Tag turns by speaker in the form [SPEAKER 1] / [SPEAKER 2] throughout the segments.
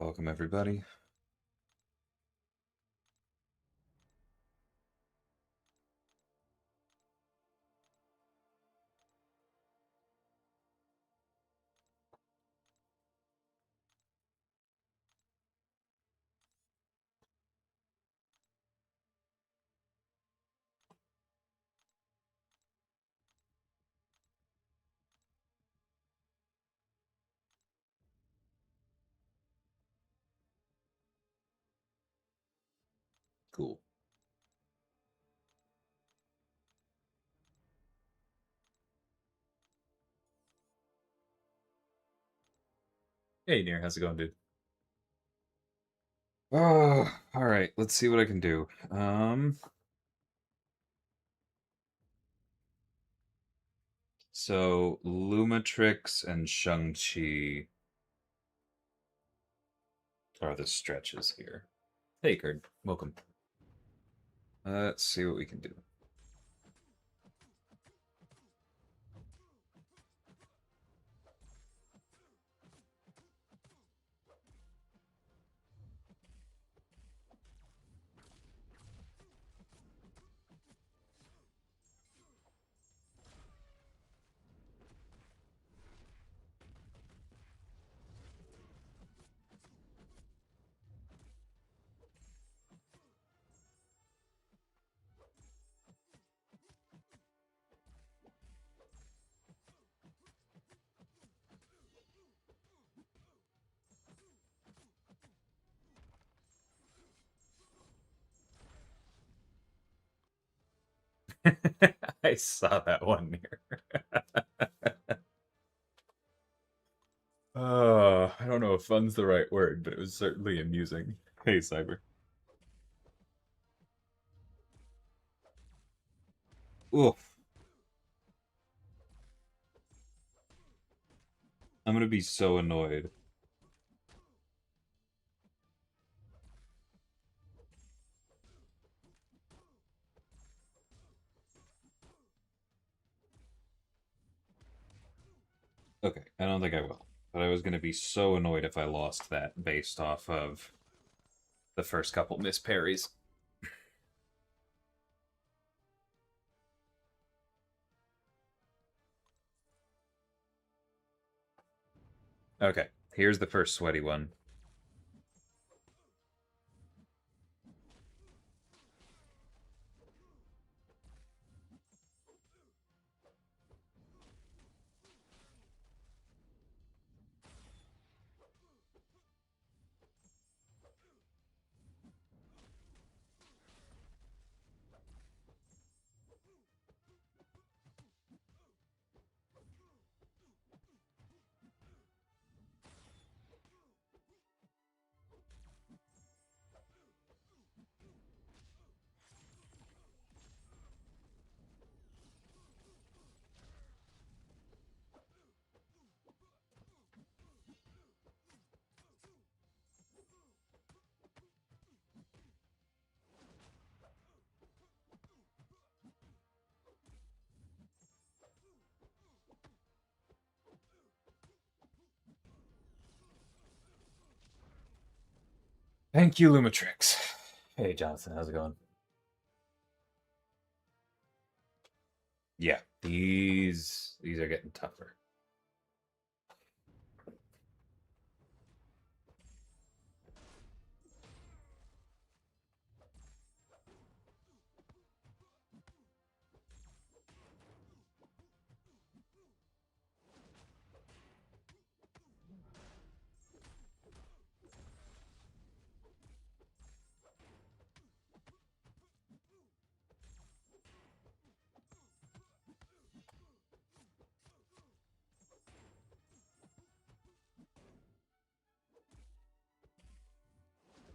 [SPEAKER 1] Welcome, everybody. Cool.
[SPEAKER 2] Hey, Near, how's it going, dude?
[SPEAKER 1] Oh, all right. Let's see what I can do. So Lumatrix and Shang-Chi are the stretches here.
[SPEAKER 2] Hey, Kurt. Welcome.
[SPEAKER 1] Let's see what we can do.
[SPEAKER 2] I saw that one, Near. I don't know if fun's the right word, but it was certainly amusing. Hey, Cyber.
[SPEAKER 1] Oof. I'm gonna be so annoyed. Okay, I don't think I will. But I was gonna be so annoyed if I lost that based off of the first couple miss parries. Okay, here's the first sweaty one.
[SPEAKER 2] Thank you, Lumatrix. Hey, Jonathan, how's it going?
[SPEAKER 1] Yeah, these are getting tougher.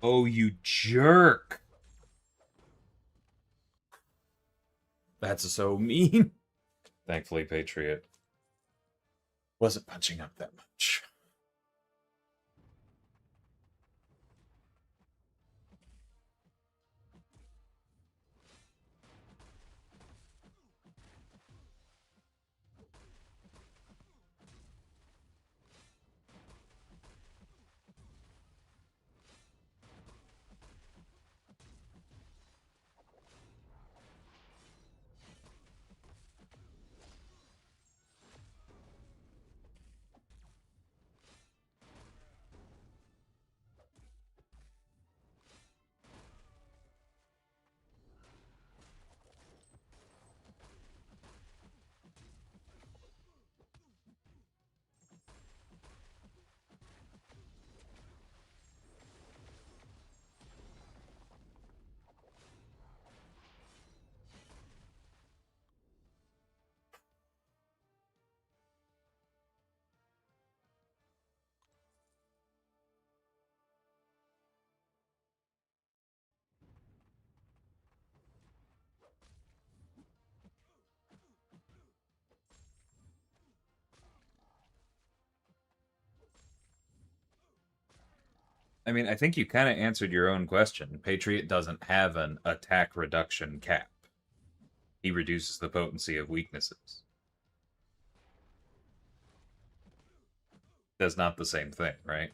[SPEAKER 1] Oh, you jerk!
[SPEAKER 2] That's so mean.
[SPEAKER 1] Thankfully, Patriot.
[SPEAKER 2] Wasn't punching up that much.
[SPEAKER 1] I mean, I think you kind of answered your own question. Patriot doesn't have an attack reduction cap. He reduces the potency of weaknesses. That's not the same thing, right?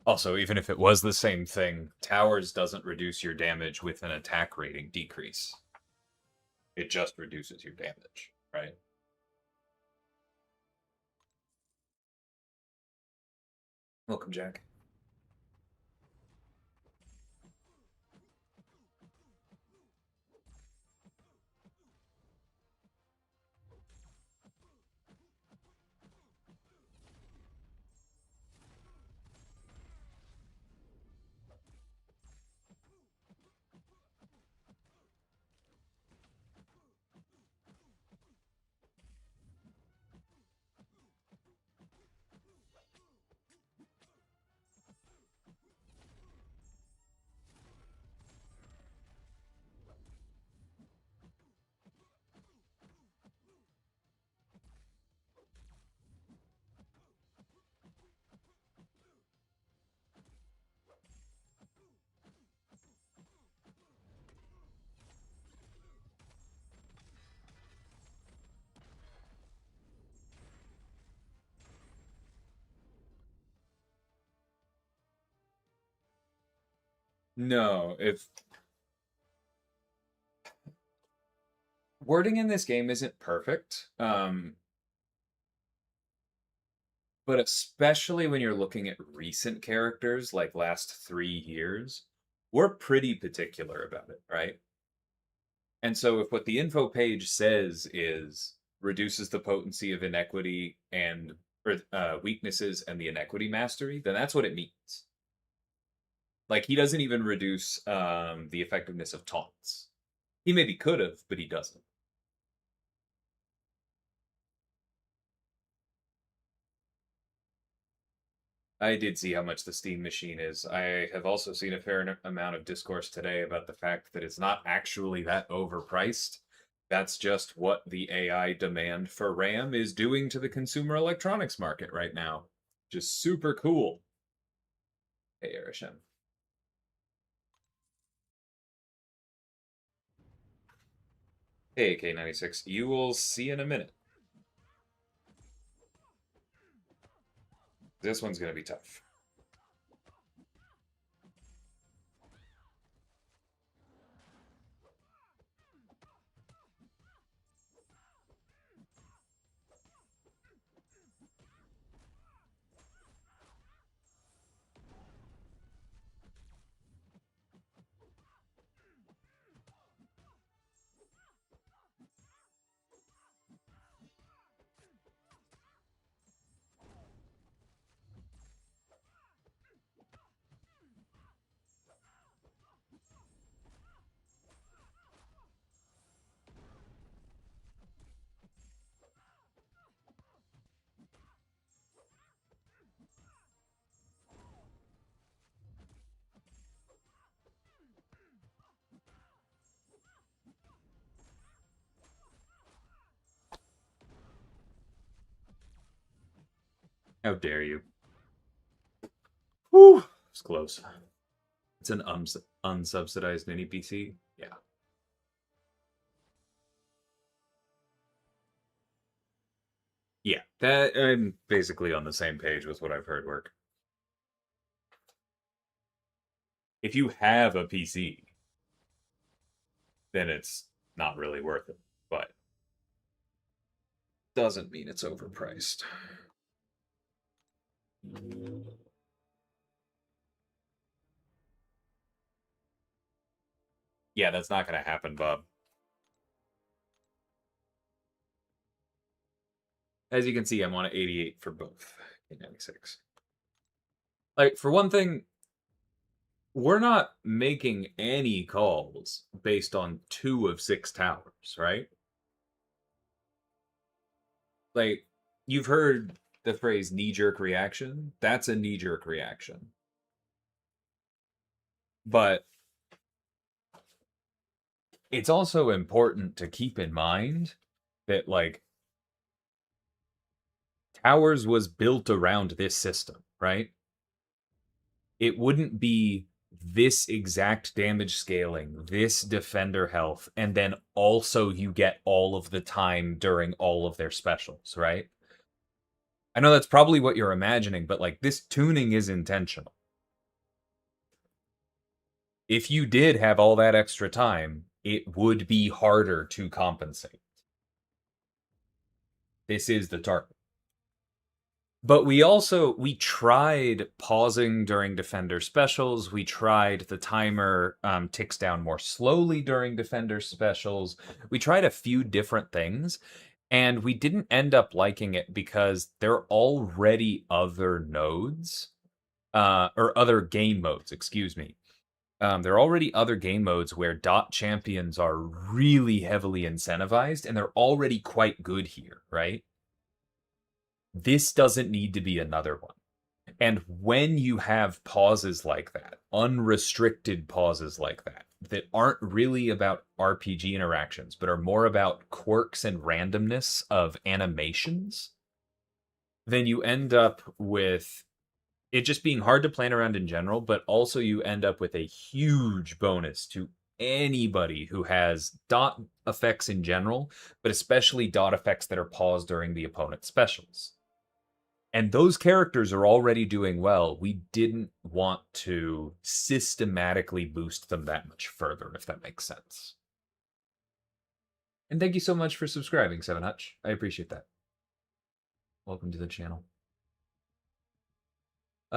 [SPEAKER 1] Also, even if it was the same thing, Towers doesn't reduce your damage with an attack rating decrease. It just reduces your damage, right? Welcome, Jack. No, if wording in this game isn't perfect, but especially when you're looking at recent characters like last 3 years, we're pretty particular about it, right? And so if what the info page says is reduces the potency of inequity and or weaknesses and the inequity mastery, then that's what it means. Like he doesn't even reduce the effectiveness of taunts. He maybe could have, but he doesn't. I did see how much the Steam machine is. I have also seen a fair amount of discourse today about the fact that it's not actually that overpriced. That's just what the AI demand for RAM is doing to the consumer electronics market right now. Just super cool. Hey, Arishem. Hey, K96. You will see in a minute. This one's going to be tough. How dare you? Whew, it's close. It's an unsubsidized mini PC. Yeah. Yeah, that I'm basically on the same page with what I've heard work. If you have a PC, then it's not really worth it, but doesn't mean it's overpriced. Yeah, that's not going to happen, Bob. As you can see, I'm on 88 for both K96. Like, for one thing, we're not making any calls based on 2 of 6 towers, right? Like, you've heard the phrase knee-jerk reaction. That's a knee-jerk reaction. But it's also important to keep in mind that, like, Towers was built around this system, right? It wouldn't be this exact damage scaling, this defender health, and then also you get all of the time during all of their specials, right? I know that's probably what you're imagining, but like this tuning is intentional. If you did have all that extra time, it would be harder to compensate. This is the target. But we tried pausing during Defender specials. We tried the timer ticks down more slowly during Defender specials. We tried a few different things, and we didn't end up liking it because there are already other nodes, or other game modes, excuse me. There are already other game modes where dot champions are really heavily incentivized, and they're already quite good here, right? This doesn't need to be another one. And when you have pauses like that, unrestricted pauses like that, that aren't really about RPG interactions, but are more about quirks and randomness of animations, then you end up with it just being hard to plan around in general, but also you end up with a huge bonus to anybody who has dot effects in general, but especially dot effects that are paused during the opponent's specials. And those characters are already doing well. We didn't want to systematically boost them that much further, if that makes sense. And thank you so much for subscribing, Seven Hutch. I appreciate that. Welcome to the channel.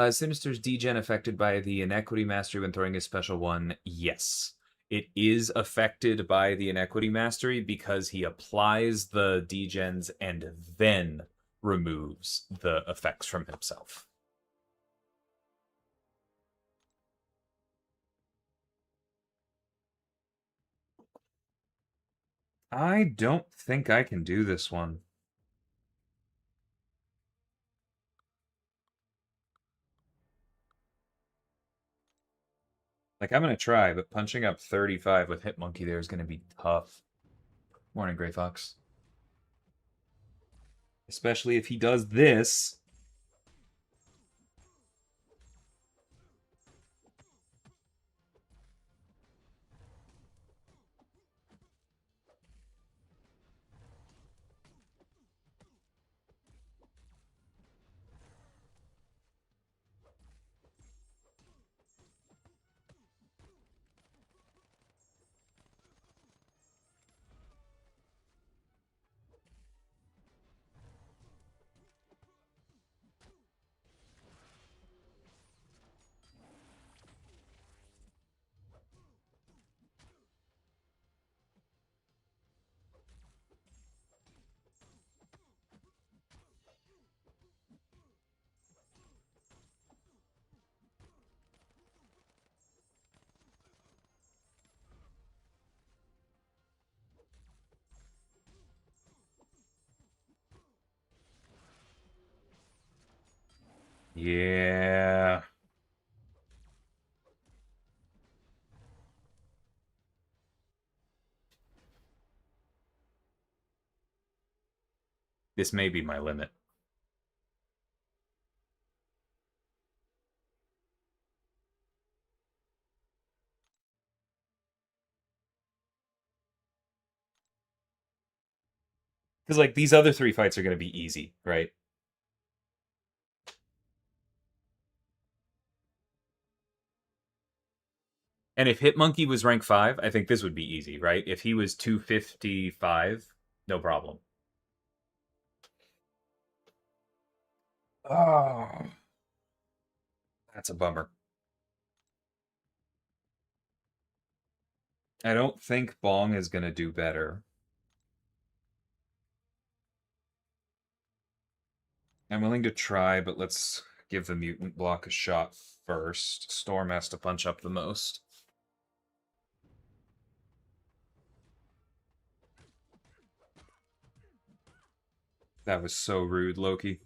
[SPEAKER 1] Sinister's degen affected by the Inequity Mastery when throwing a special one? Yes. It is affected by the Inequity Mastery because he applies the degens and then removes the effects from himself. I don't think I can do this one. Like, I'm going to try, but punching up 35 with Hitmonkey there is going to be tough. Morning, Gray Fox. Especially if he does this. Yeah. This may be my limit. Because, like, these other 3 fights are going to be easy, right? And if Hitmonkey was rank 5, I think this would be easy, right? If he was 255, no problem. Oh. That's a bummer. I don't think Bong is going to do better. I'm willing to try, but let's give the mutant block a shot first. Storm has to punch up the most. That was so rude, Loki.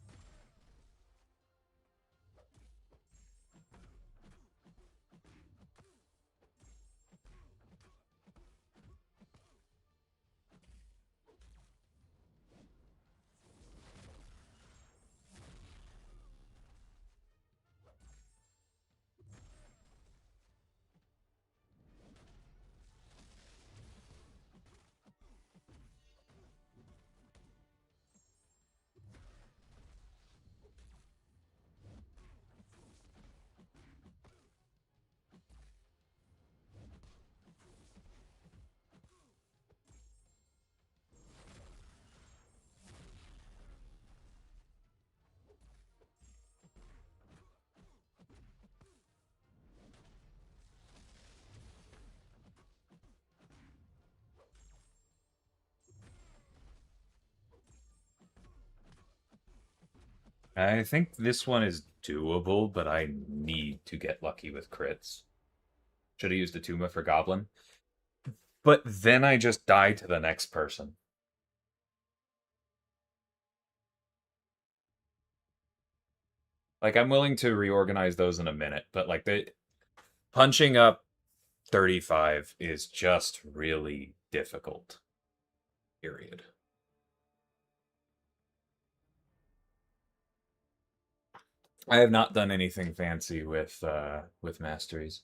[SPEAKER 1] I think this one is doable, but I need to get lucky with crits. Should have used Atuma for Goblin. But then I just die to the next person. Like, I'm willing to reorganize those in a minute, but like the punching up 35 is just really difficult. Period. I have not done anything fancy with masteries.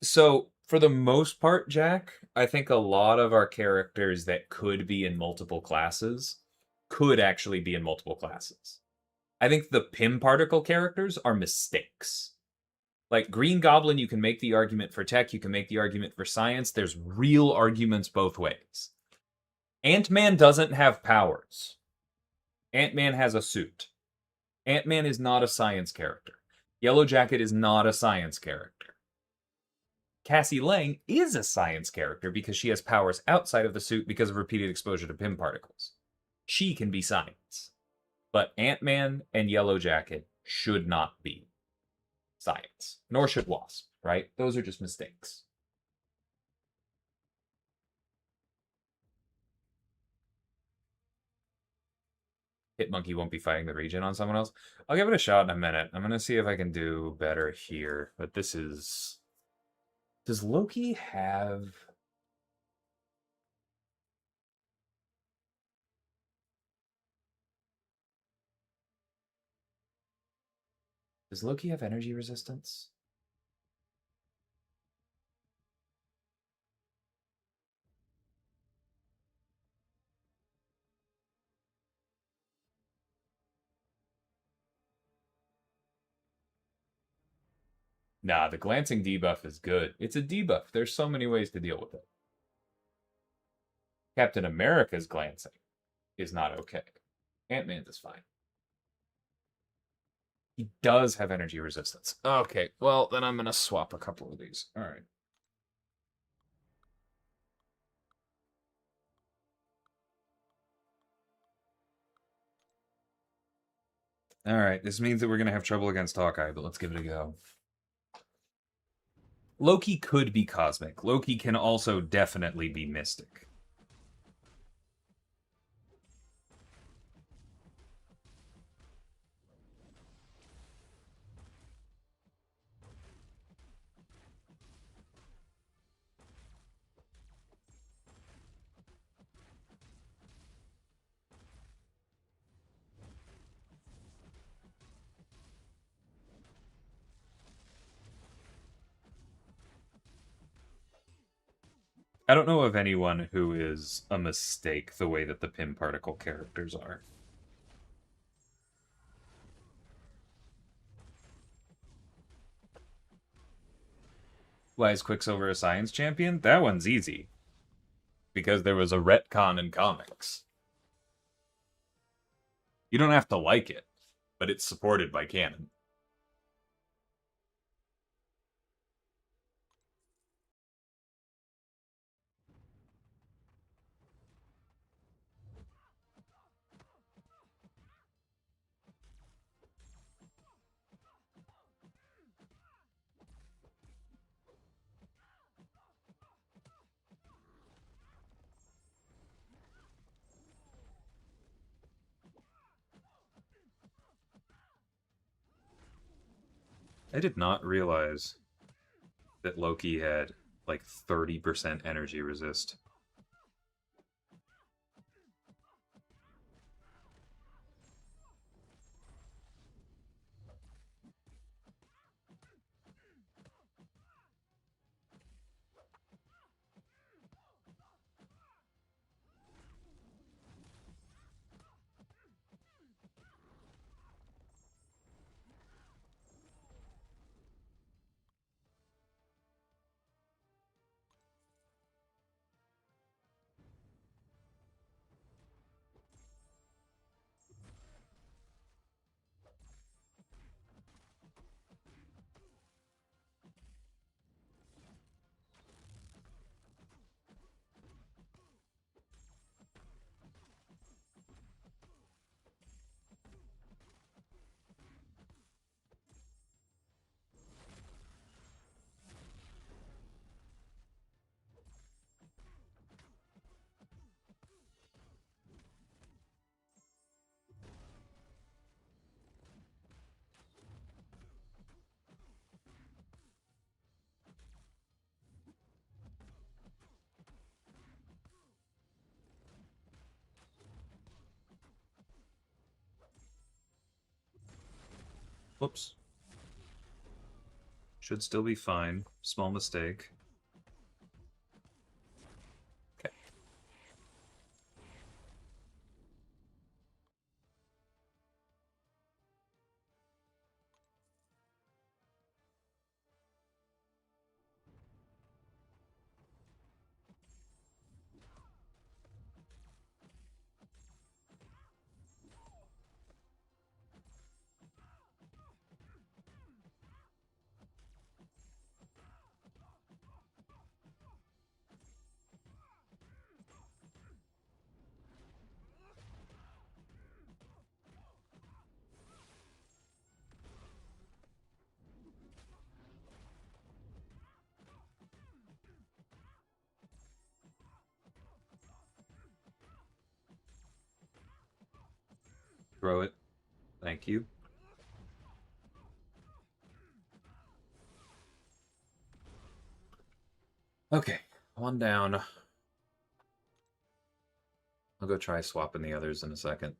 [SPEAKER 1] So for the most part, Jack, I think a lot of our characters that could be in multiple classes could actually be in multiple classes. I think the Pim particle characters are mistakes. Like Green Goblin, you can make the argument for tech, you can make the argument for science. There's real arguments both ways. Ant-Man doesn't have powers. Ant-Man has a suit. Ant-Man is not a science character. Yellow Jacket is not a science character. Cassie Lang is a science character because she has powers outside of the suit because of repeated exposure to Pym particles. She can be science. But Ant-Man and Yellow Jacket should not be science. Nor should Wasp, right? Those are just mistakes. Hitmonkey won't be fighting the region on someone else. I'll give it a shot in a minute. I'm going to see if I can do better here. But this is... Does Loki have... Does Loki have energy resistance? Nah, the glancing debuff is good. It's a debuff. There's so many ways to deal with it. Captain America's glancing is not okay. Ant-Man's is fine. He does have energy resistance. Okay, well, then I'm going to swap a couple of these. All right. All right, this means that we're going to have trouble against Hawkeye, but let's give it a go. Loki could be cosmic. Loki can also definitely be mystic. I don't know of anyone who is a mistake the way that the Pym particle characters are. Why is Quicksilver a science champion? That one's easy. Because there was a retcon in comics. You don't have to like it, but it's supported by canon. I did not realize that Loki had like 30% energy resist. Whoops. Should still be fine. Small mistake. Okay. Throw it. Thank you. Okay, one down. I'll go try swapping the others in a second.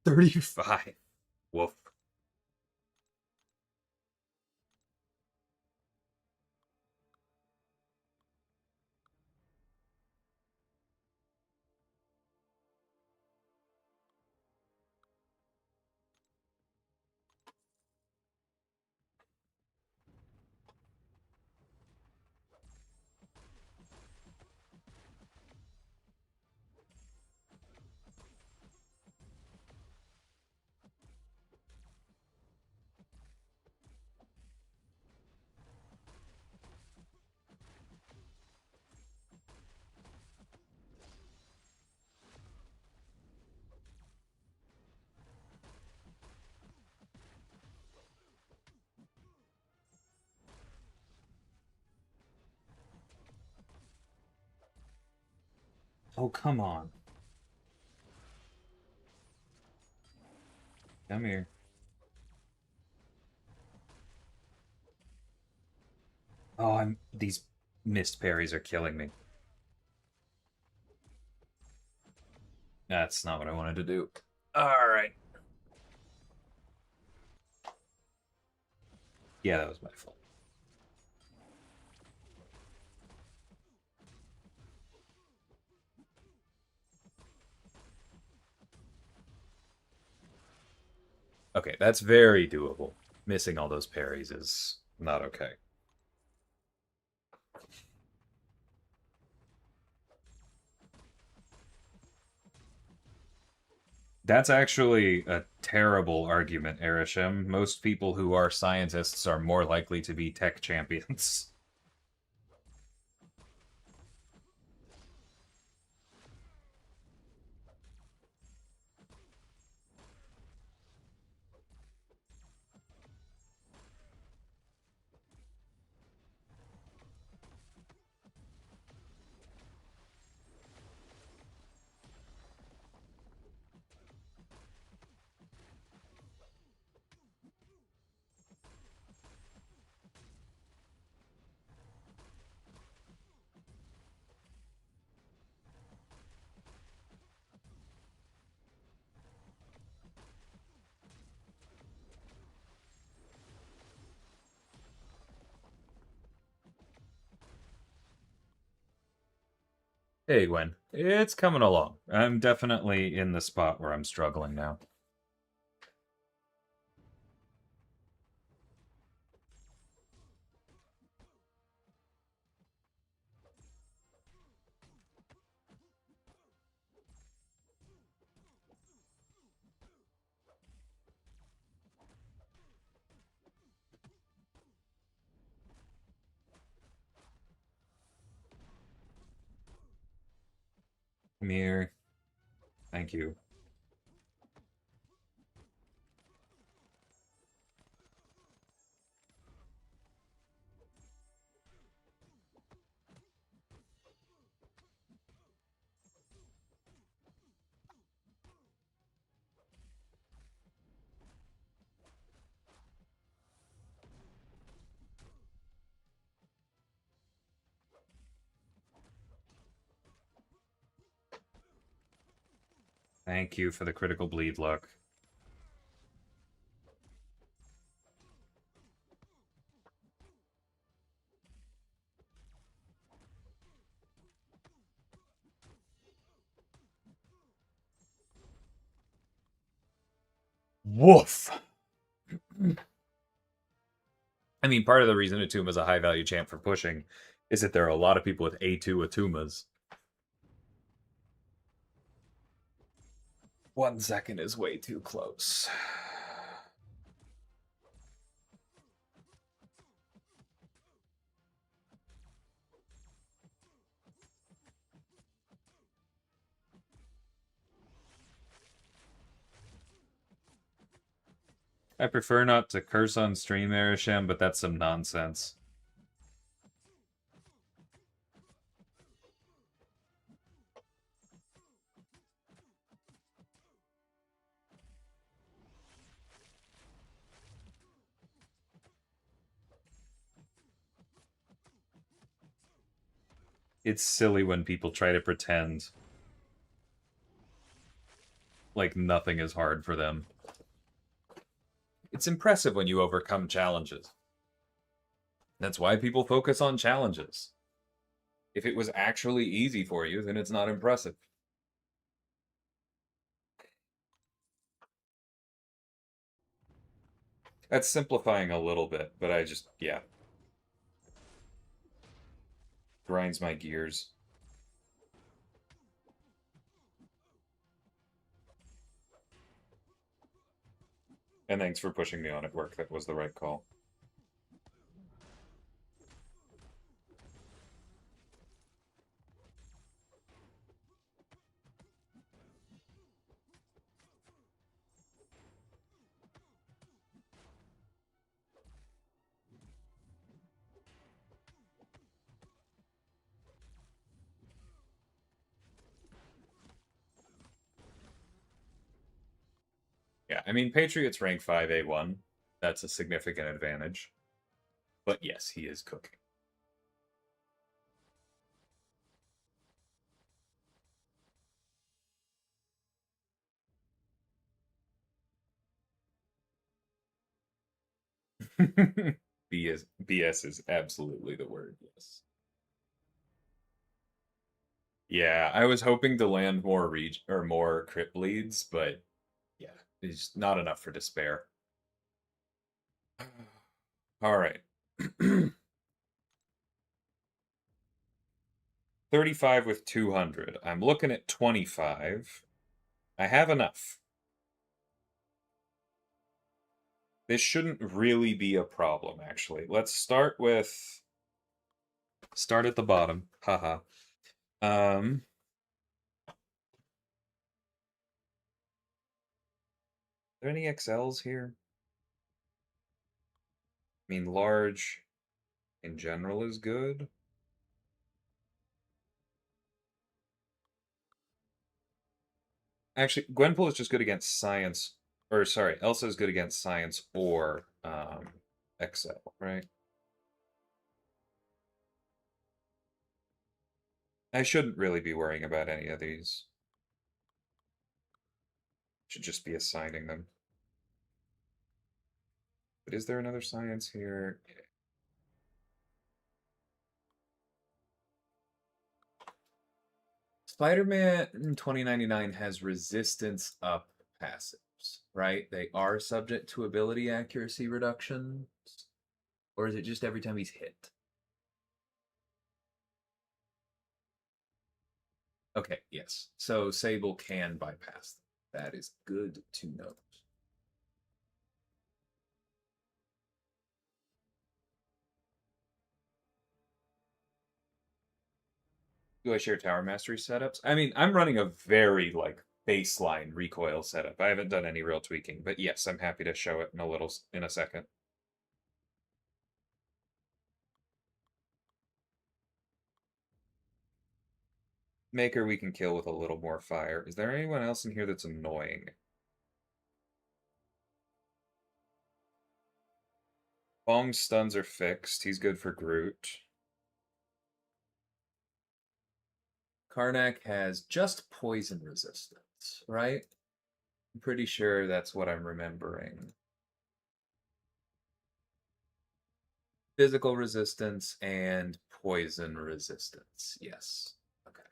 [SPEAKER 1] $35. Woof. Oh, come on. Come here. Oh, these missed parries are killing me. That's not what I wanted to do. All right. Yeah, that was my fault. Okay, that's very doable. Missing all those parries is not okay. That's actually a terrible argument, Erisham. Most people who are scientists are more likely to be tech champions. Hey, Gwen. It's coming along. I'm definitely in the spot where I'm struggling now. Come here. Thank you. Thank you for the critical bleed luck. Woof! I mean, part of the reason Atuma is a high value champ for pushing is that there are a lot of people with A2 Atumas. 1 second is way too close. I prefer not to curse on stream, Erisham, but that's some nonsense. It's silly when people try to pretend like nothing is hard for them. It's impressive when you overcome challenges. That's why people focus on challenges. If it was actually easy for you, then it's not impressive. That's simplifying a little bit, but I just, yeah. Grinds my gears. And thanks for pushing me on at work. That was the right call. Yeah, I mean, Patriot's rank 5 A1. That's a significant advantage. But yes, he is cooking. BS is absolutely the word, yes. Yeah, I was hoping to land more more crit bleeds, but yeah, it's not enough for despair. All right. 35 with 200. I'm looking at 25. I have enough. This shouldn't really be a problem, actually. Let's start at the bottom. Haha. Are there any XLs here? I mean, large in general is good. Actually, Gwenpool is just good against science. Or, sorry, Elsa is good against science or XL, right? I shouldn't really be worrying about any of these. Should just be assigning them. But is there another science here? Spider-Man 2099 has resistance up passives, right? They are subject to ability accuracy reduction. Or is it just every time he's hit? Okay, yes. So Sable can bypass them. That is good to know. Do I share Tower Mastery setups? I mean, I'm running a very, like, baseline recoil setup. I haven't done any real tweaking, but yes, I'm happy to show it in a second. Maker we can kill with a little more fire. Is there anyone else in here that's annoying? Bong's stuns are fixed. He's good for Groot. Karnak has just poison resistance, right? I'm pretty sure that's what I'm remembering. Physical resistance and poison resistance. Yes. Okay.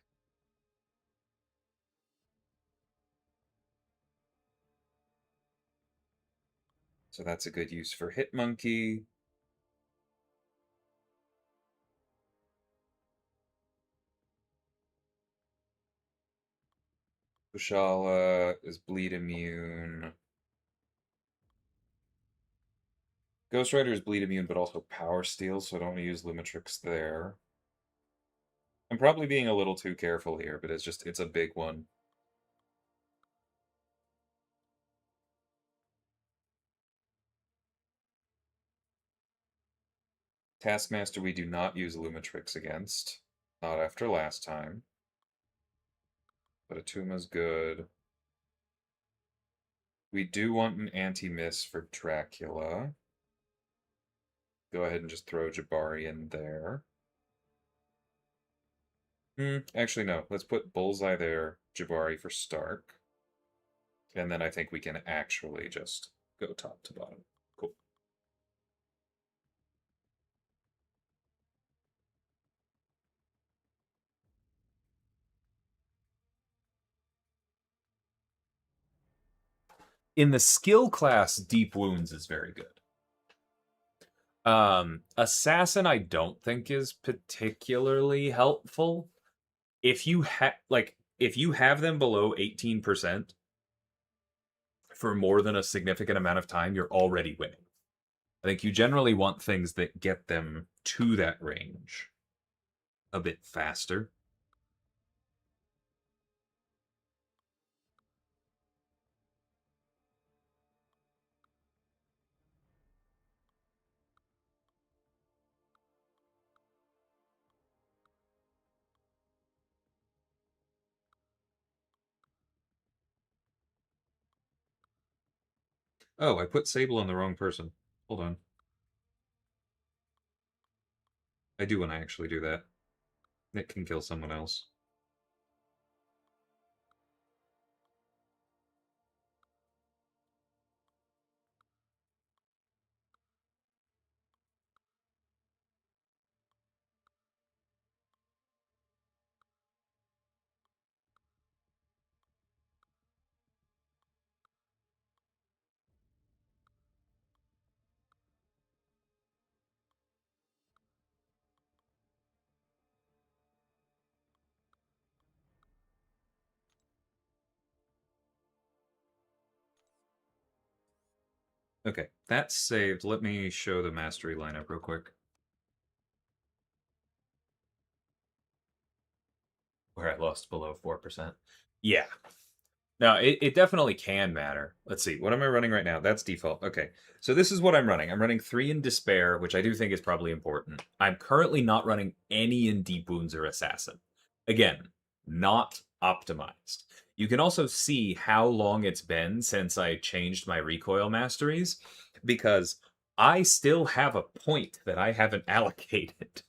[SPEAKER 1] So that's a good use for Hitmonkey. Kushala is bleed immune. Ghost Rider is bleed immune, but also power steal, so I don't want to use Lumitrix there. I'm probably being a little too careful here, but it's a big one. Taskmaster we do not use Lumitrix against. Not after last time. But Atuma's good. We do want an anti-miss for Dracula. Go ahead and just throw Jabari in there. Actually, no. Let's put Bullseye there, Jabari for Stark. And then I think we can actually just go top to bottom. Cool. In the skill class, Deep Wounds is very good. Assassin I don't think is particularly helpful. If you have them below 18% for more than a significant amount of time, you're already winning. I think you generally want things that get them to that range a bit faster. Oh, I put Sable on the wrong person. Hold on. I do want to actually do that. Nick can kill someone else. Okay, that's saved. Let me show the mastery lineup real quick. Where I lost below 4%. Yeah. Now, it definitely can matter. Let's see. What am I running right now? That's default. Okay. So this is what I'm running. I'm running 3 in Despair, which I do think is probably important. I'm currently not running any in Deep Wounds or Assassin. Again, not optimized. You can also see how long it's been since I changed my recoil masteries, because I still have a point that I haven't allocated.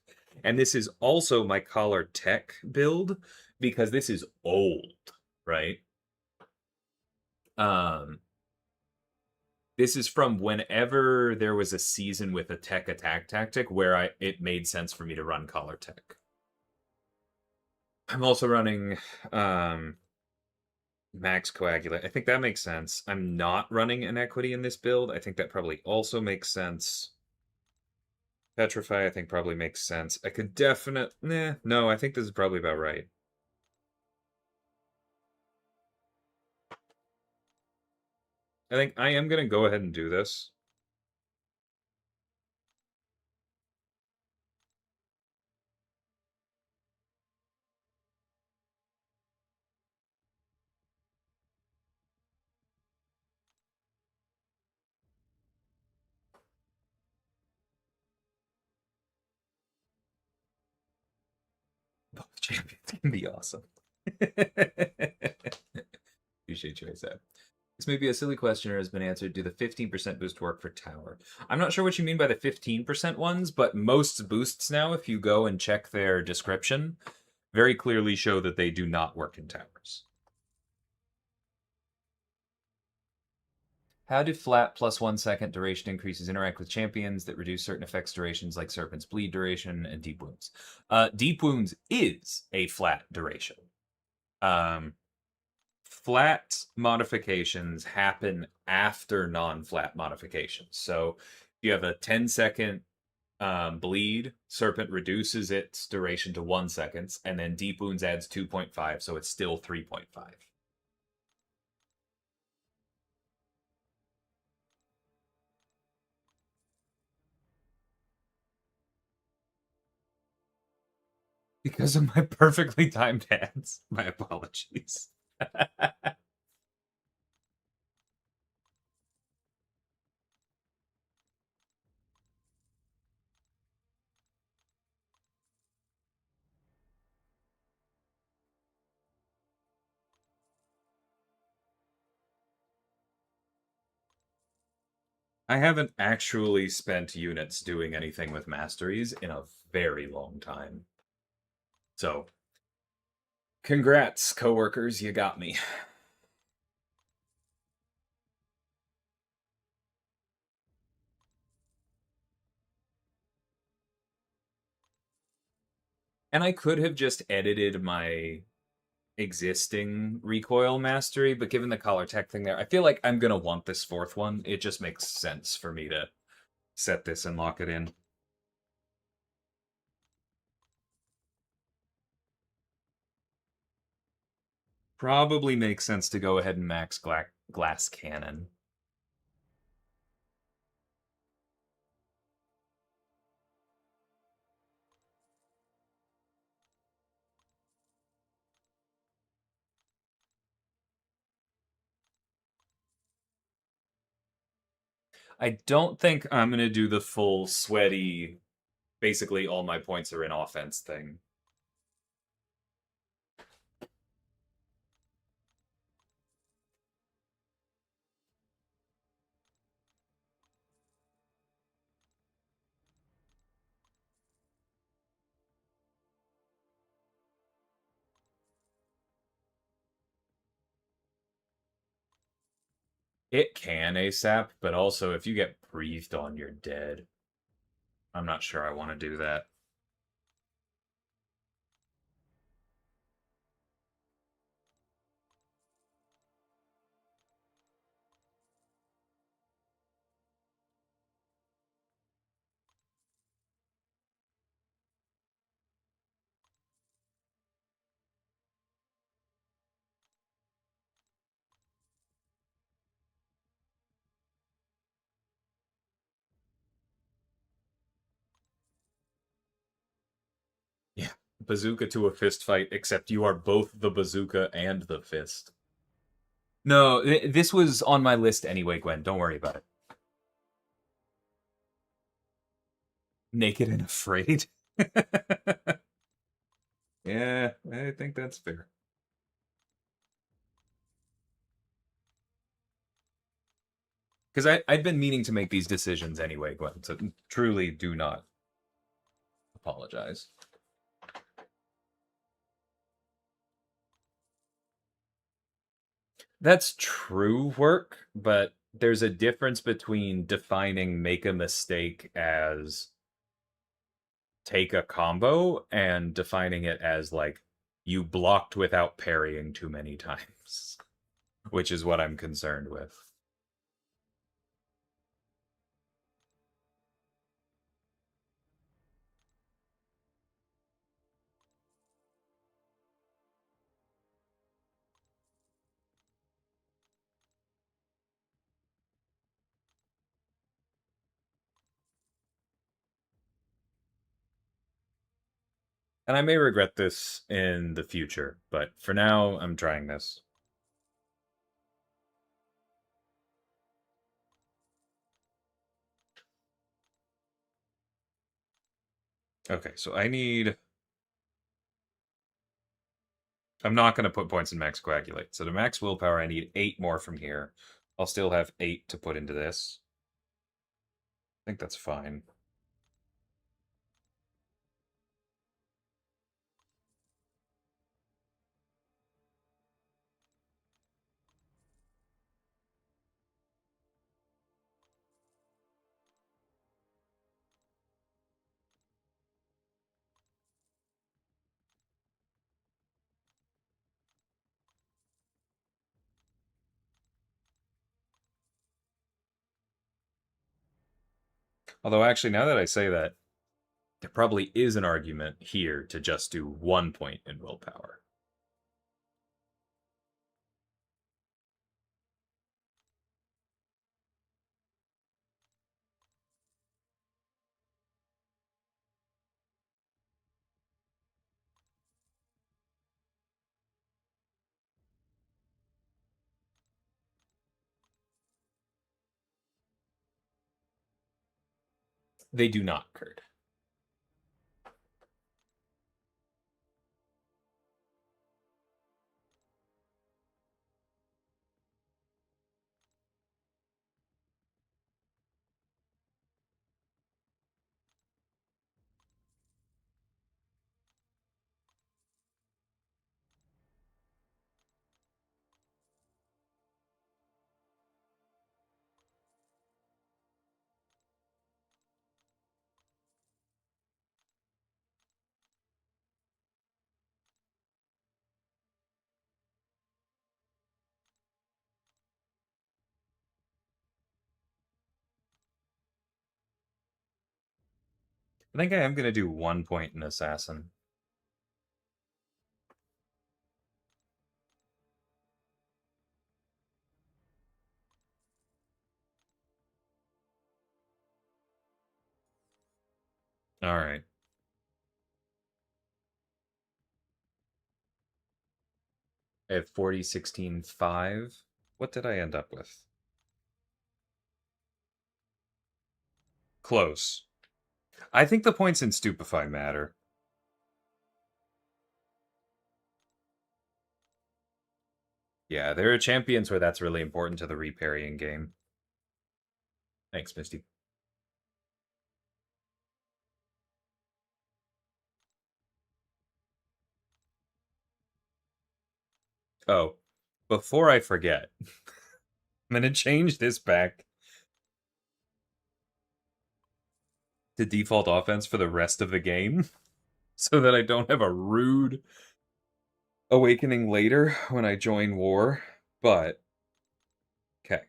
[SPEAKER 1] And this is also my collar tech build, because this is old, right? This is from whenever there was a season with a tech attack tactic where it made sense for me to run collar tech. I'm also running max coagulate. I think that makes sense. I'm not running an equity in this build. I think that probably also makes sense. Petrify, I think probably makes sense. I could no, I think this is probably about right. I think I am going to go ahead and do this. Both champions can be awesome. Appreciate you, ASAP. This may be a silly question or has been answered. Do the 15% boost work for tower? I'm not sure what you mean by the 15% ones, but most boosts now, if you go and check their description, very clearly show that they do not work in towers. How do flat plus 1 second duration increases interact with champions that reduce certain effects durations like Serpent's Bleed duration and Deep Wounds? Deep Wounds is a flat duration. Flat modifications happen after non-flat modifications. So if you have a 10-second bleed, Serpent reduces its duration to 1 second, and then Deep Wounds adds 2.5, so it's still 3.5. Because of my perfectly timed ads. My apologies. I haven't actually spent units doing anything with masteries in a very long time. So, congrats, coworkers, you got me. And I could have just edited my existing recoil mastery, but given the collar tech thing there, I feel like I'm gonna want this fourth one. It just makes sense for me to set this and lock it in. Probably makes sense to go ahead and max glass cannon. I don't think I'm gonna do the full sweaty, basically all my points are in offense thing. It can ASAP, but also if you get breathed on, you're dead. I'm not sure I want to do that. Yeah, bazooka to a fist fight, except you are both the bazooka and the fist. No, this was on my list anyway, Gwen. Don't worry about it. Naked and afraid. Yeah, I think that's fair. Because I'd been meaning to make these decisions anyway, Gwen, so truly do not apologize. That's true work, but there's a difference between defining make a mistake as take a combo and defining it as like you blocked without parrying too many times, which is what I'm concerned with. And I may regret this in the future, but for now, I'm trying this. Okay, so I need... I'm not going to put points in max coagulate. So to max willpower, I need 8 more from here. I'll still have 8 to put into this. I think that's fine. Although, actually, now that I say that, there probably is an argument here to just do 1 point in willpower. They do not, Kurt. I think I am going to do 1 point in Assassin. All right. I have 40, 16, 5. What did I end up with? Close. I think the points in Stupefy matter. Yeah, there are champions where that's really important to the reparrying game. Thanks, Misty. Oh, before I forget, I'm going to change this back to default offense for the rest of the game so that I don't have a rude awakening later when I join war. But, okay.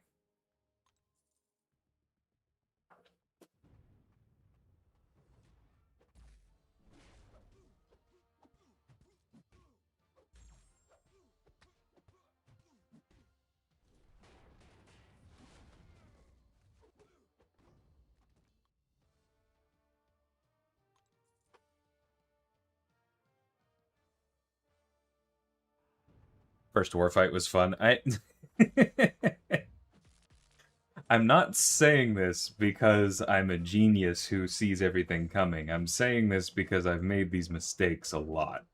[SPEAKER 1] First war fight was fun. I'm not saying this because I'm a genius who sees everything coming. I'm saying this because I've made these mistakes a lot.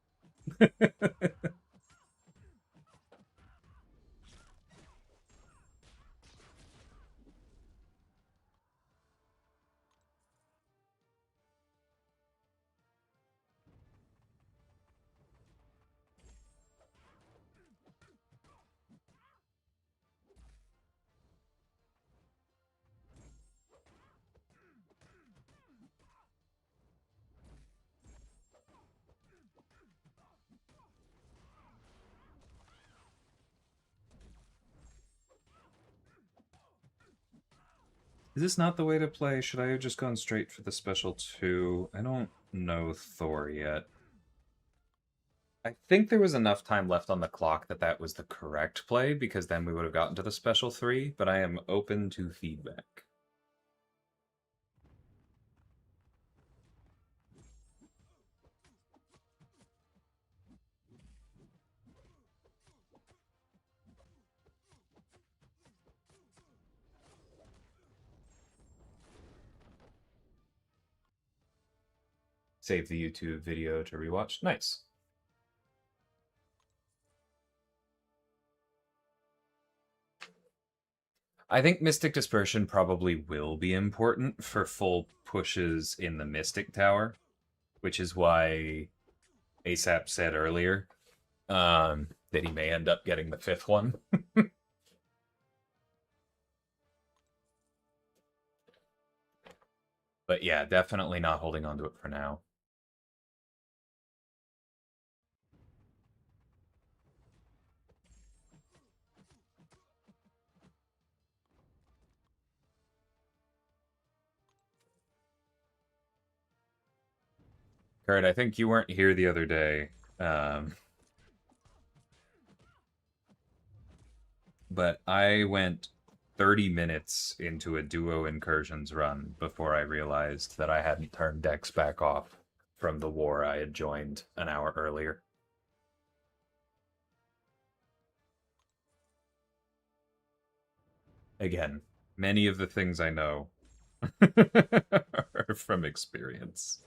[SPEAKER 1] Is this not the way to play? Should I have just gone straight for the special 2? I don't know Thor yet. I think there was enough time left on the clock that that was the correct play, because then we would have gotten to the special 3, but I am open to feedback. Save the YouTube video to rewatch. Nice. I think Mystic Dispersion probably will be important for full pushes in the Mystic Tower, which is why ASAP said earlier that he may end up getting the 5th one. But yeah, definitely not holding on to it for now. Kurt, I think you weren't here the other day. But I went 30 minutes into a duo incursions run before I realized that I hadn't turned decks back off from the war I had joined an hour earlier. Again, many of the things I know are from experience.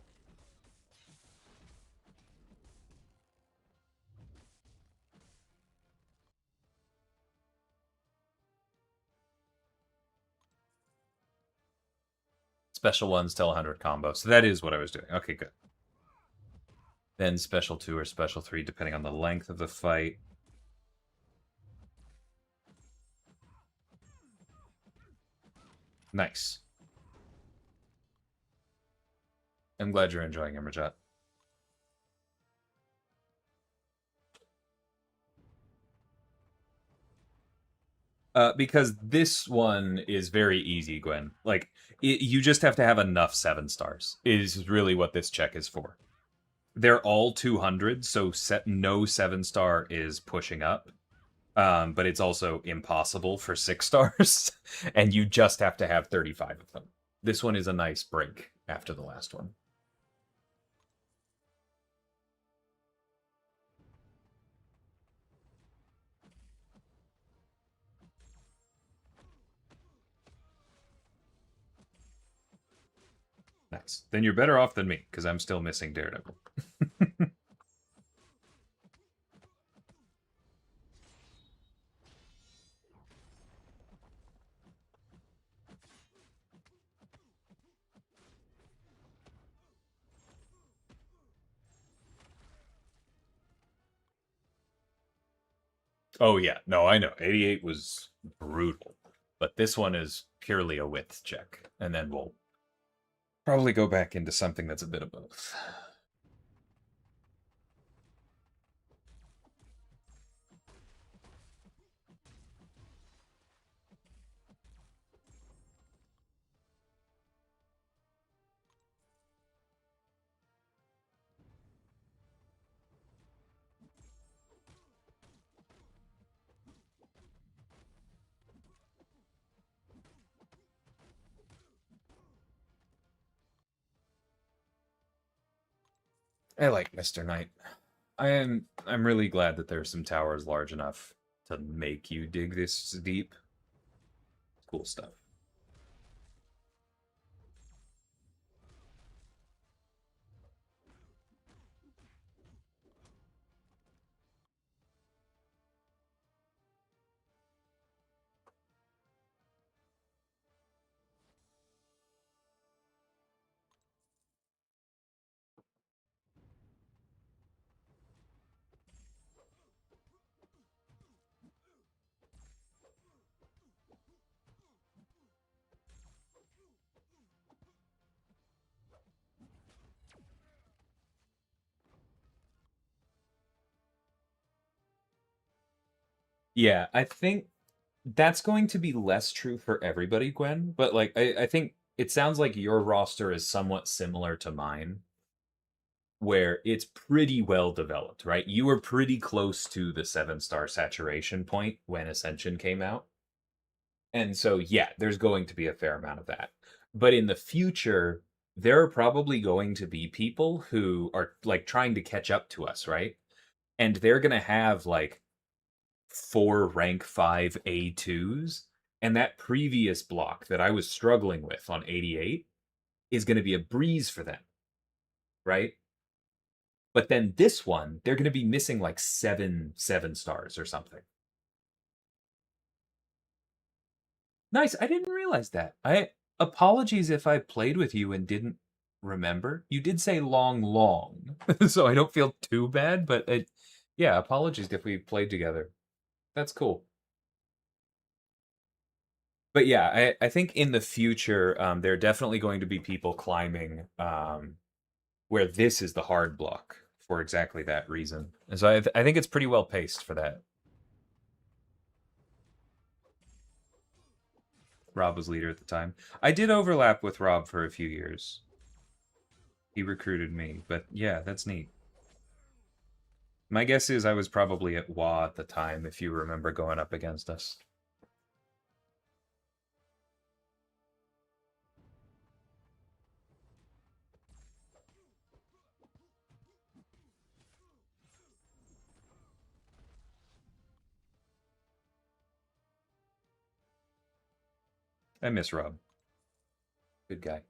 [SPEAKER 1] Special ones till 100 combo. So that is what I was doing. Okay, good. Then special 2 or special 3, depending on the length of the fight. Nice. I'm glad you're enjoying Immerjet. Because this one is very easy, Gwen. Like, you just have to have enough 7 stars, is really what this check is for. They're all 200, so no 7-star is pushing up. But it's also impossible for 6 stars, and you just have to have 35 of them. This one is a nice break after the last one. Nice. Then you're better off than me, because I'm still missing Daredevil. Oh, yeah. No, I know. 88 was brutal. But this one is purely a width check. And then we'll probably go back into something that's a bit of both. I like Mr. Knight. I'm really glad that there's some towers large enough to make you dig this deep. Cool stuff. Yeah, I think That's going to be less true for everybody, Gwen, but like I think it sounds like your roster is somewhat similar to mine, where it's pretty well developed, right? You were pretty close to the 7-star saturation point when Ascension came out. And so, yeah, there's going to be a fair amount of that. But in the future, there are probably going to be people who are like trying to catch up to us, right? And they're going to have like 4 rank 5 A2s. And that previous block that I was struggling with on 88 is going to be a breeze for them, right? But then this one, they're going to be missing like 7 stars or something. Nice. I didn't realize that. I apologies if I played with you and didn't remember. You did say long, long, so I don't feel too bad. But yeah, apologies if we played together. That's cool. But yeah, I think in the future, there are definitely going to be people climbing where this is the hard block for exactly that reason. And so I think it's pretty well paced for that. Rob was leader at the time. I did overlap with Rob for a few years. He recruited me, but yeah, that's neat. My guess is I was probably at WA at the time, if you remember going up against us. I miss Rob. Good guy.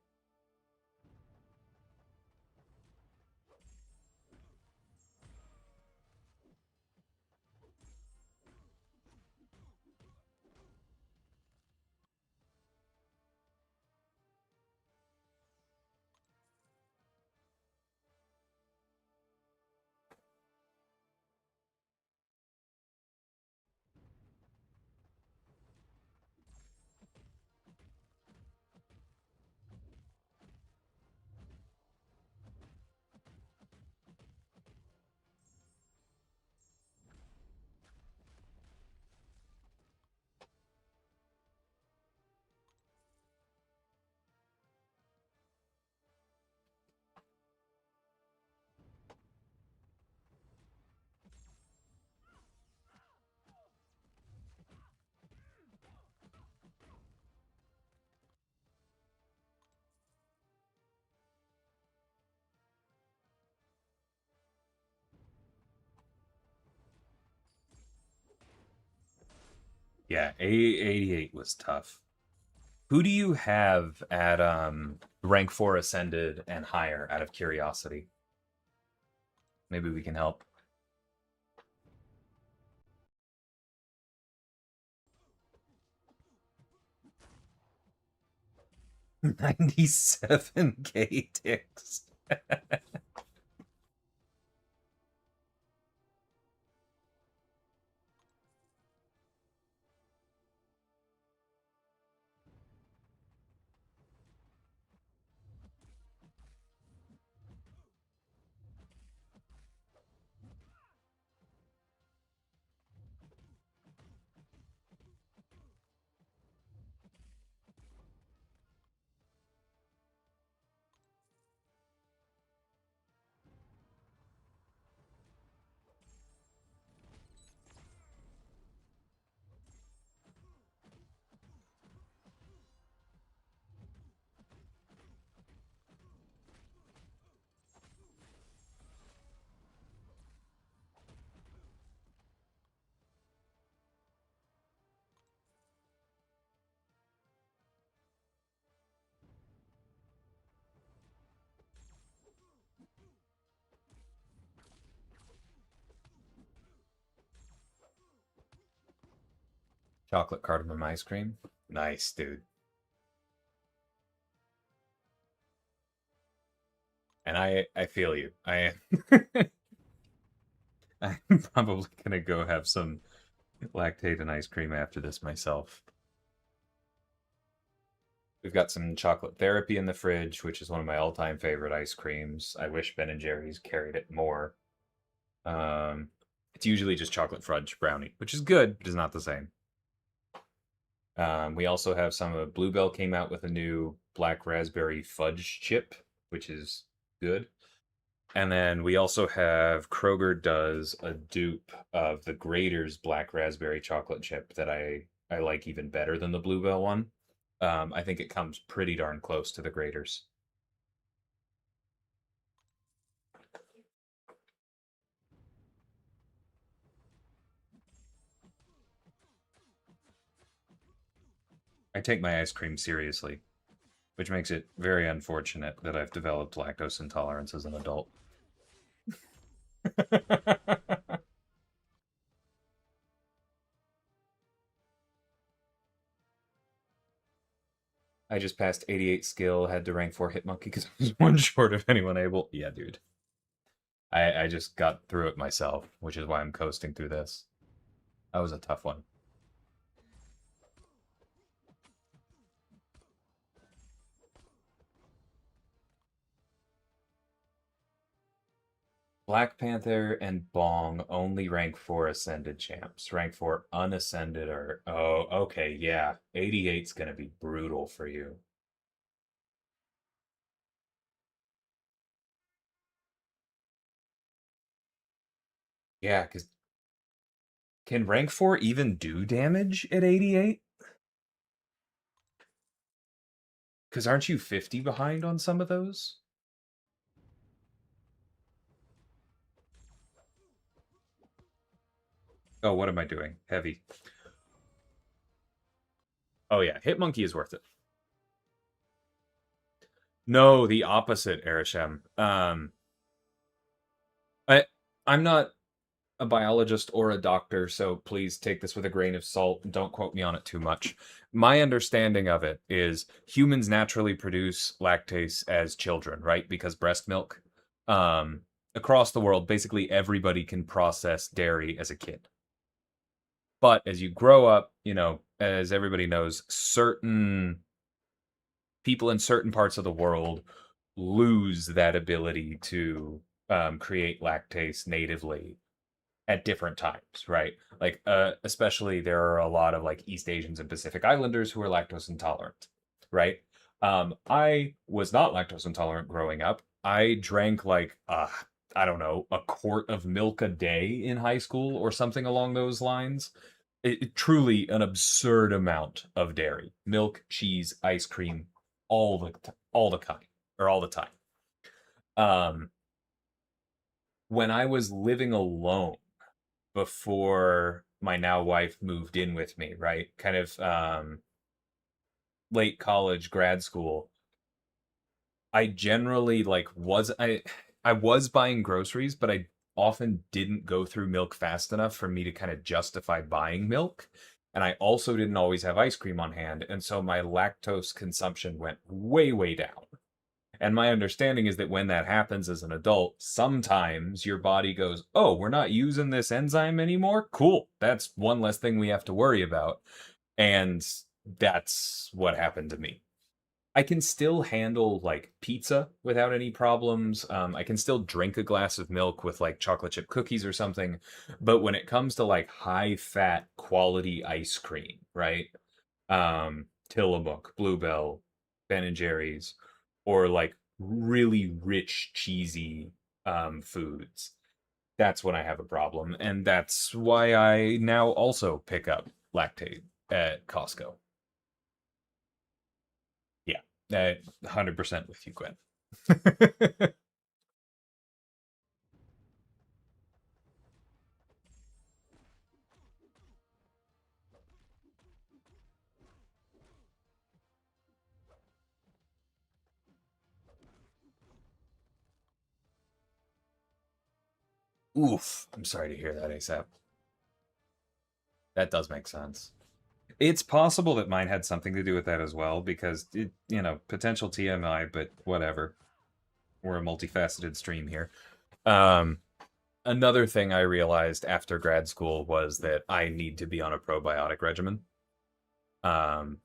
[SPEAKER 1] Yeah, 88 was tough. Who do you have at rank 4 ascended and higher out of curiosity? Maybe we can help. 97K ticks. Chocolate cardamom ice cream. Nice, dude. And I feel you. I'm probably gonna go have some lactate and ice cream after this myself. We've got some chocolate therapy in the fridge, which is one of my all-time favorite ice creams. I wish Ben and Jerry's carried it more. It's usually just chocolate fudge brownie, which is good, but is not the same. We also have some of Bluebell came out with a new black raspberry fudge chip, which is good. And then we also have Kroger does a dupe of the Grater's black raspberry chocolate chip that I like even better than the Bluebell one. I think it comes pretty darn close to the Grater's. I take my ice cream seriously, which makes it very unfortunate that I've developed lactose intolerance as an adult. I just passed 88 skill, had to rank 4 Hitmonkey because I was one short of anyone able. Yeah, dude. I just got through it myself, which is why I'm coasting through this. That was a tough one. Black Panther and Bong only rank 4 ascended champs. Rank 4 unascended are. Oh, okay, yeah. 88's gonna be brutal for you. Yeah, because can rank 4 even do damage at 88? Because aren't you 50 behind on some of those? Oh, what am I doing? Heavy. Oh, yeah. Hitmonkey is worth it. No, the opposite, Erisham. I, I'm not a biologist or a doctor, so please take this with a grain of salt and don't quote me on it too much. My understanding of it is humans naturally produce lactase as children, right? Because breast milk. Um, Across the world, basically everybody can process dairy as a kid. But as you grow up, as everybody knows, certain people in certain parts of the world lose that ability to create lactase natively at different times, right? Like, especially there are a lot of like East Asians and Pacific Islanders who are lactose intolerant, right? I was not lactose intolerant growing up. I drank like, I don't know, a quart of milk a day in high school or something along those lines. Truly an absurd amount of dairy, milk, cheese, ice cream, all the kind or all the time. Um, when I was living alone before my now wife moved in with me, right? Kind of late college, grad school. I generally I was buying groceries, but I often didn't go through milk fast enough for me to kind of justify buying milk. And I also didn't always have ice cream on hand, and so my lactose consumption went way, way down. And my understanding is that when that happens as an adult, sometimes your body goes, "Oh, we're not using this enzyme anymore. Cool. That's one less thing we have to worry about." And that's what happened to me. I can still handle like pizza without any problems. I can still drink a glass of milk with like chocolate chip cookies or something. But when it comes to like high fat quality ice cream, right? Tillamook, Bluebell, Ben and Jerry's, or like really rich, cheesy foods. That's when I have a problem, and that's why I now also pick up lactate at Costco. Yeah, 100% with you, Gwen. Oof, I'm sorry to hear that, ASAP. That does make sense. It's possible that mine had something to do with that as well, because potential TMI, but whatever. We're a multifaceted stream here. Um, Another thing I realized after grad school was that I need to be on a probiotic regimen. Um,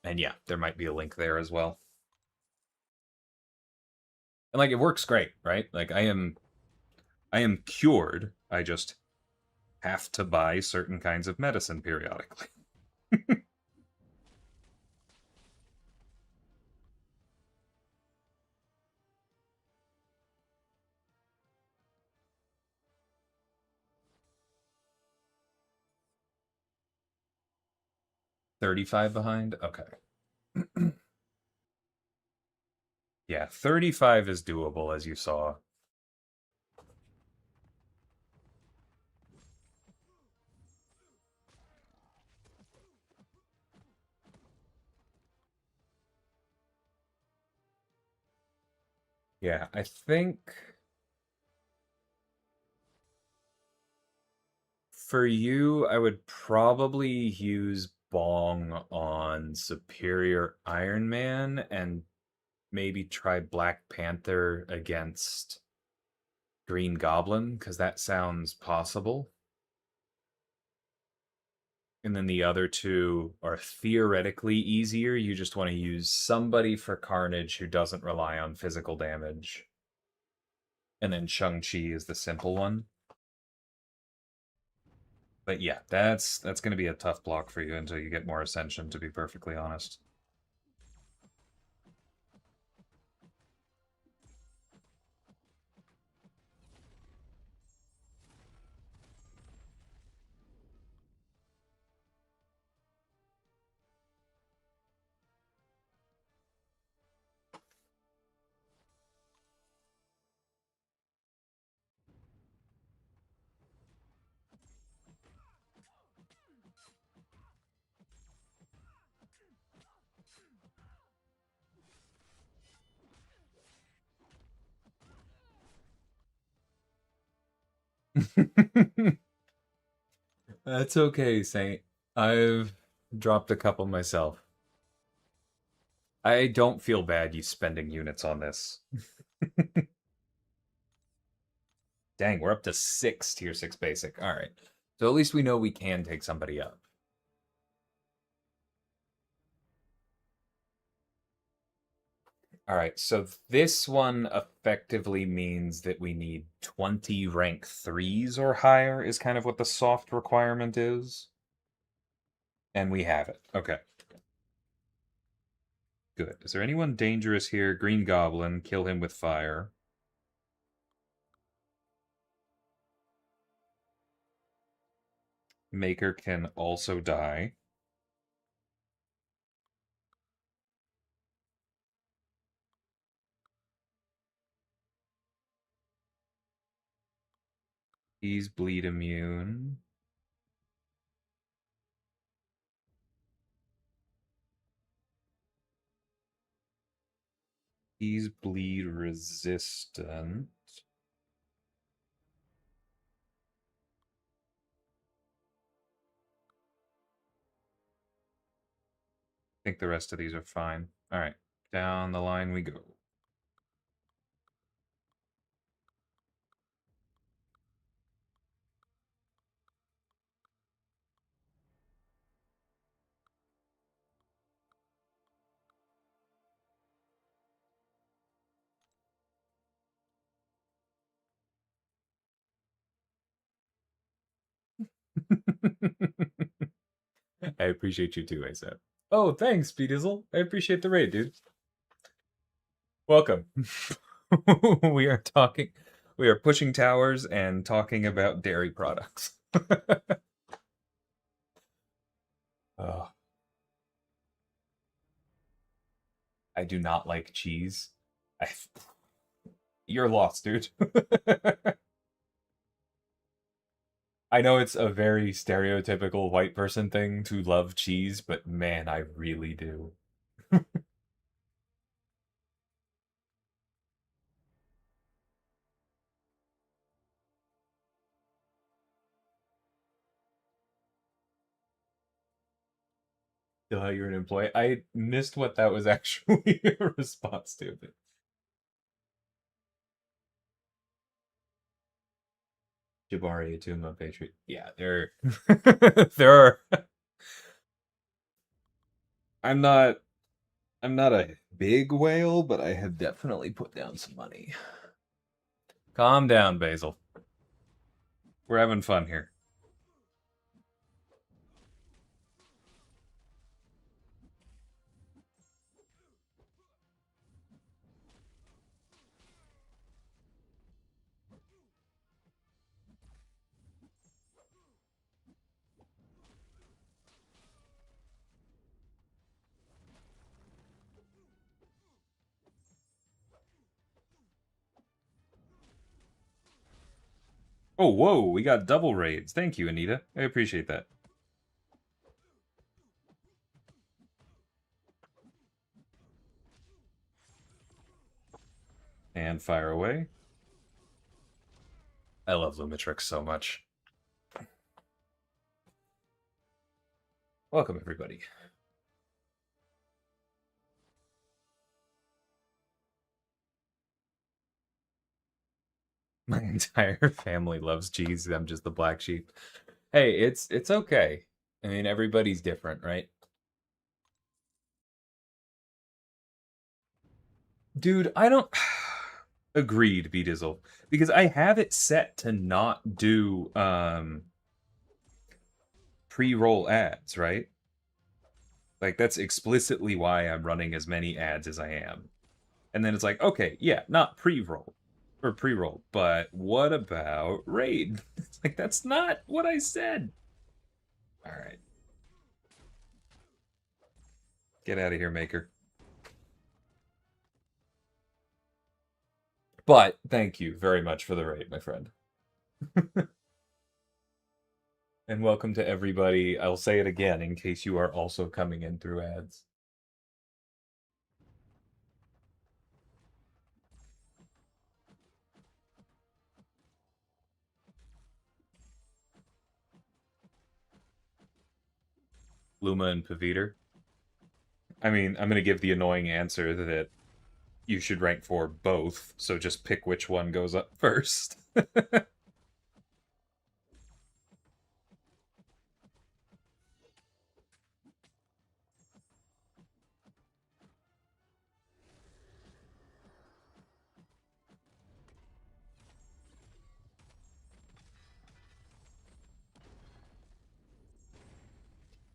[SPEAKER 1] and yeah, there might be a link there as well. And like it works great, right? Like I am cured. I just have to buy certain kinds of medicine periodically. 35 behind? Okay. Yeah, 35 is doable, as you saw. Yeah, I think for you, I would probably use Bong on Superior Iron Man and maybe try Black Panther against Green Goblin, because that sounds possible. And then the other two are theoretically easier. You just want to use somebody for Carnage who doesn't rely on physical damage. And then Shang-Chi is the simple one. But yeah, that's going to be a tough block for you until you get more Ascension, to be perfectly honest. That's okay, Saint. I've dropped a couple myself. I don't feel bad you spending units on this. Dang, we're up to 6 tier 6 basic. All right. So at least we know we can take somebody up. All right, so this one effectively means that we need 20 rank 3s or higher is kind of what the soft requirement is. And we have it. Okay. Good. Is there anyone dangerous here? Green Goblin, kill him with fire. Maker can also die. He's bleed immune. He's bleed resistant. I think the rest of these are fine. All right, down the line we go. I appreciate you too, ASAP. Oh, thanks, Beedizzle. I appreciate the raid, dude. Welcome. we are talking, we are pushing towers and talking about dairy products. Oh, I do not like cheese. I, you're lost, dude. I know it's a very stereotypical white person thing to love cheese, but man, I really do. Still how you're an employee. I missed what that was actually a response to. But Jabari, Atuma, Patriot. Yeah, there, there are. I'm not. I'm not a big whale, but I have definitely put down some money. Calm down, Basil. We're having fun here. Oh, whoa, we got double raids. Thank you, Anita. I appreciate that. And fire away. I love Lumitrix so much. Welcome, everybody. My entire family loves cheese. I'm just the black sheep. Hey, it's okay. I mean, everybody's different, right? Dude, I don't agreed, Beedizzle. Because I have it set to not do pre-roll ads, right? Like that's explicitly why I'm running as many ads as I am. And then it's like, okay, yeah, not pre-roll or pre-roll, but what about raid? It's like that's not what I said. All right. Get out of here, maker. But thank you very much for the raid, my friend. And welcome to everybody. I'll say it again in case you are also coming in through ads. Luma and Paviter. I mean, I'm going to give the annoying answer that you should rank for both, so just pick which one goes up first.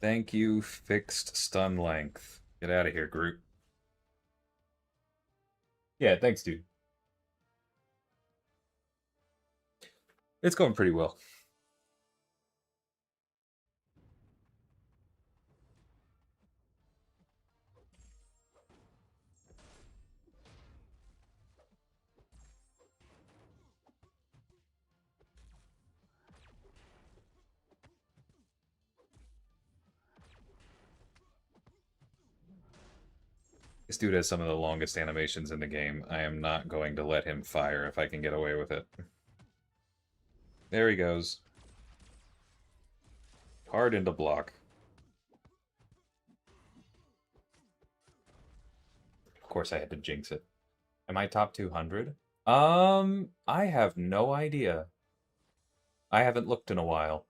[SPEAKER 1] Thank you, fixed stun length. Get out of here, Groot. Yeah, thanks, dude. It's going pretty well. This dude has some of the longest animations in the game. I am not going to let him fire if I can get away with it. There he goes. Hard into block. Of course I had to jinx it. Am I top 200? I have no idea. I haven't looked in a while.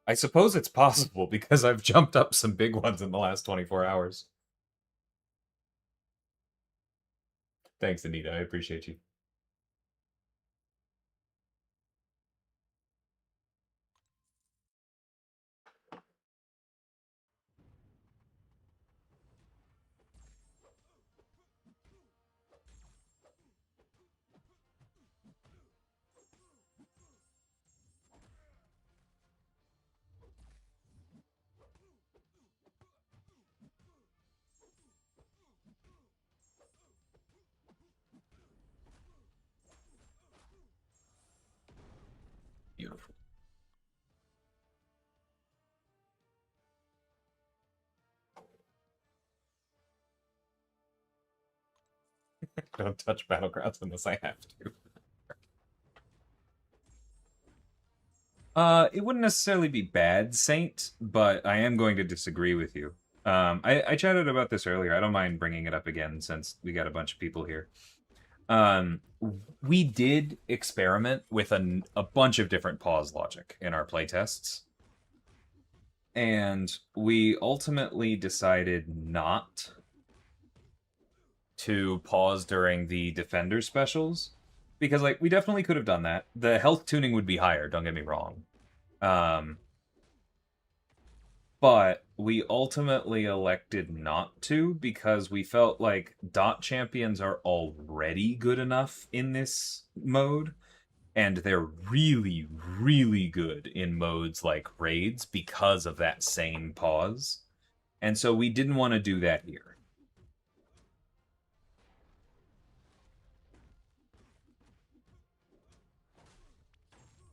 [SPEAKER 1] I suppose it's possible because I've jumped up some big ones in the last 24 hours. Thanks, Anita. I appreciate you. Beautiful. Don't touch Battlegrounds unless I have to. It wouldn't necessarily be bad, Saint, but I am going to disagree with you. I chatted about this earlier. I don't mind bringing it up again since we got a bunch of people here. Um, we did experiment with a bunch of different pause logic in our playtests, and we ultimately decided not to pause during the defender specials because like we definitely could have done that. The health tuning would be higher, don't get me wrong. Um, but we ultimately elected not to because we felt like dot champions are already good enough in this mode, and they're really, really good in modes like raids because of that same pause. And so we didn't want to do that here.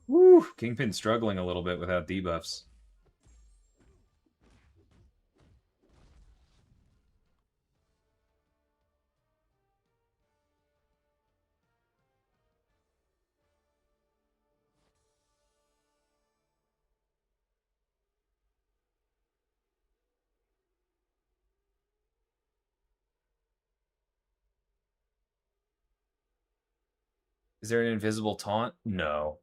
[SPEAKER 1] Woo! Kingpin's struggling a little bit without debuffs. Is there an invisible taunt? No.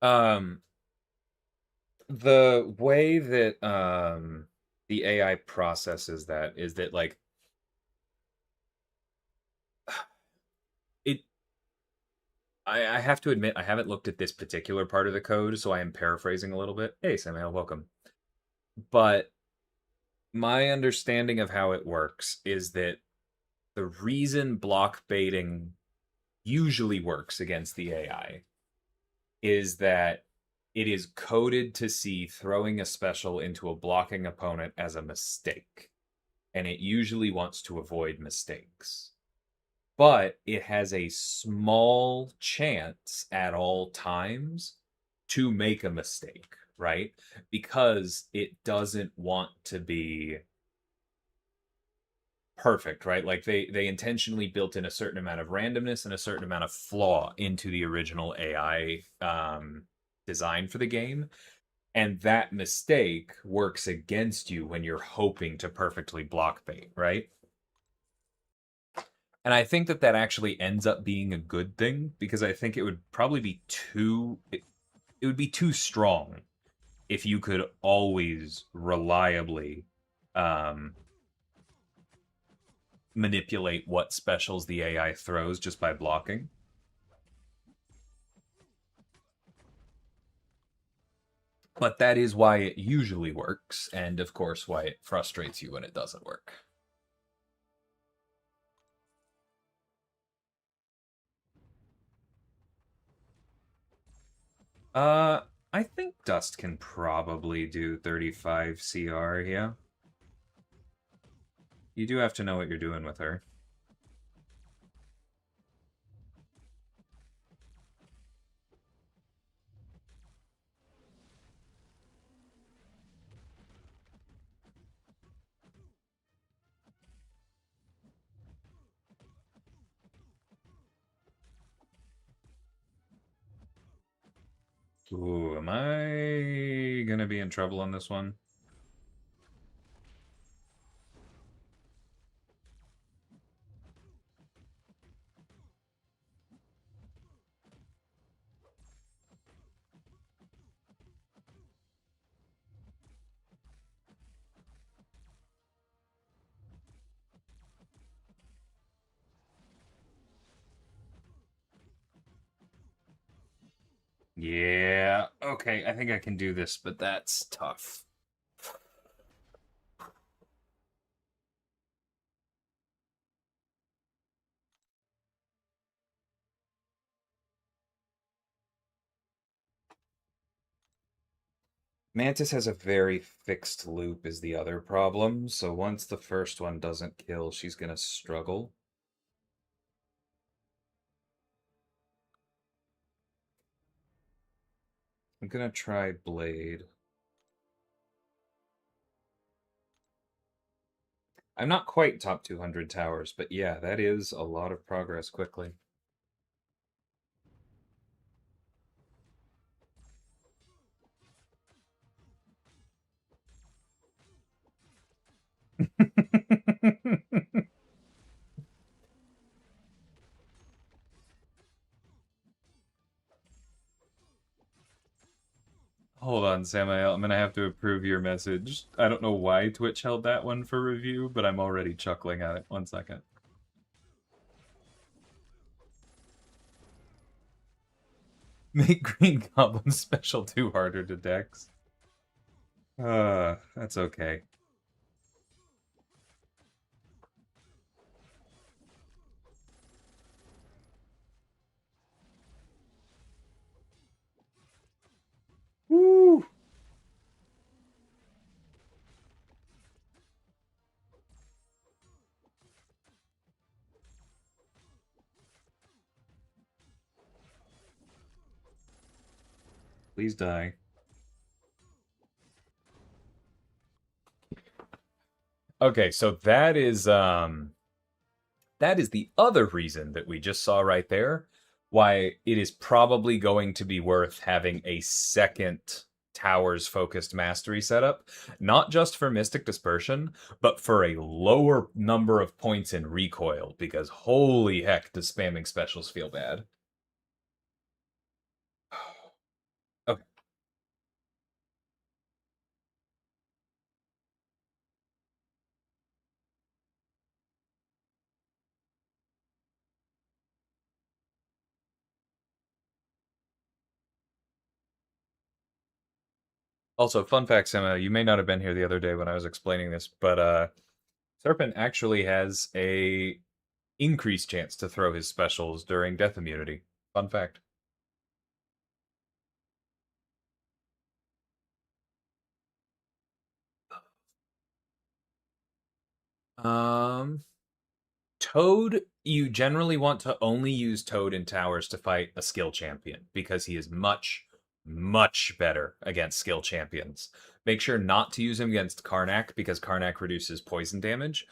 [SPEAKER 1] Um, the way that the AI processes that is that like it I have to admit I haven't looked at this particular part of the code, so I am paraphrasing a little bit. Hey Samuel, welcome. But my understanding of how it works is that the reason block baiting usually works against the AI is that it is coded to see throwing a special into a blocking opponent as a mistake, and it usually wants to avoid mistakes. But it has a small chance at all times to make a mistake, right? Because it doesn't want to be perfect, right? Like they intentionally built in a certain amount of randomness and a certain amount of flaw into the original AI design for the game. And that mistake works against you when you're hoping to perfectly block bait, right? And I think that that actually ends up being a good thing because I think it would probably be it would be too strong if you could always reliably um, manipulate what specials the AI throws just by blocking. But that is why it usually works, and of course, why it frustrates you when it doesn't work. Uh, I think Dust can probably do 35 CR, yeah. You do have to know what you're doing with her. Ooh, am I gonna be in trouble on this one? Yeah, okay, I think I can do this, but that's tough. Mantis has a very fixed loop is the other problem, so once the first one doesn't kill, she's gonna struggle. I'm gonna try Blade. I'm not quite top 200 towers, but yeah, that is a lot of progress quickly. Hold on, Samuel. I'm gonna have to approve your message. I don't know why Twitch held that one for review, but I'm already chuckling at it. 1 second. Make Green Goblin special 2 harder to dex. That's okay. Woo! Please die.
[SPEAKER 2] Okay, so that is the other reason that we just saw right there why it is probably going to be worth having a second towers focused mastery setup, not just for Mystic Dispersion, but for a lower number of points in recoil, because holy heck does spamming specials feel bad. Okay. Also, fun fact, Sima, you may not have been here the other day when I was explaining this, but Serpent actually has a increased chance to throw his specials during death immunity. Fun fact. Um, Toad, you generally want to only use Toad in towers to fight a skill champion because he is much, much better against skill champions. Make sure not to use him against Karnak because Karnak reduces poison damage.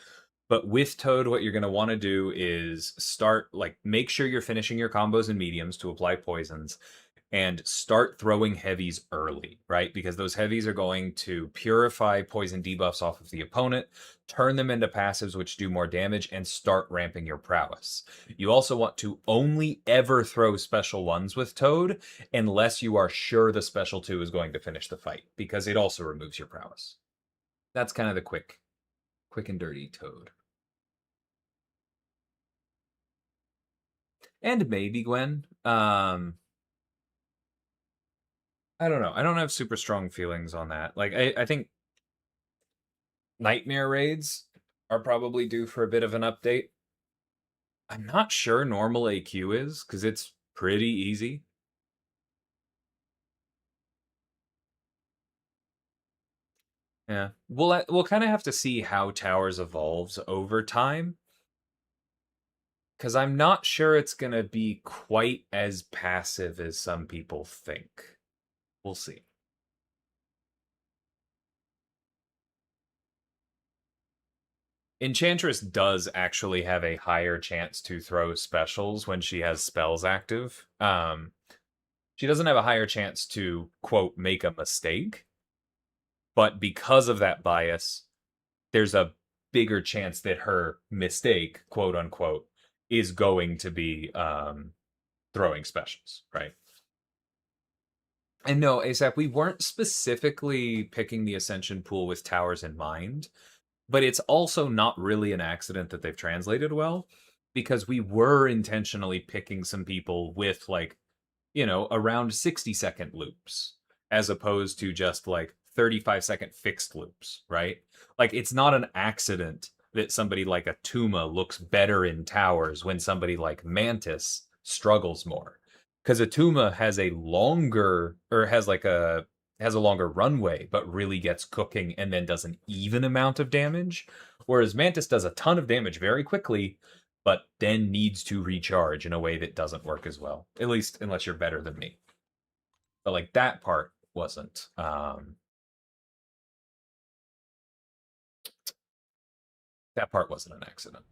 [SPEAKER 2] But with Toad, what you're going to want to do is make sure you're finishing your combos and mediums to apply poisons and start throwing heavies early, right? Because those heavies are going to purify poison debuffs off of the opponent, turn them into passives which do more damage, and start ramping your prowess. You also want to only ever throw special ones with Toad unless you are sure the special two is going to finish the fight, because it also removes your prowess. That's kind of the quick and dirty Toad. And maybe Gwen. I don't know. I don't have super strong feelings on that. Like I think Nightmare raids are probably due for a bit of an update. I'm not sure normal AQ is because it's pretty easy. Yeah, we'll kind of have to see how Towers evolves over time because I'm not sure it's gonna be quite as passive as some people think. We'll see. Enchantress does actually have a higher chance to throw specials when she has spells active. She doesn't have a higher chance to, quote, make a mistake, but because of that bias, there's a bigger chance that her mistake, quote unquote, is going to be throwing specials, right? And no, ASAP, we weren't specifically picking the Ascension pool with towers in mind, but it's also not really an accident that they've translated well because we were intentionally picking some people with around 60-second loops as opposed to just like 35-second fixed loops, right? Like it's not an accident that somebody like a Tuma looks better in towers when somebody like Mantis struggles more. Because a Tuma has a longer or has a longer runway, but really gets cooking and then does an even amount of damage. Whereas Mantis does a ton of damage very quickly, but then needs to recharge in a way that doesn't work as well. At least unless you're better than me. But like that part wasn't. That part wasn't an accident.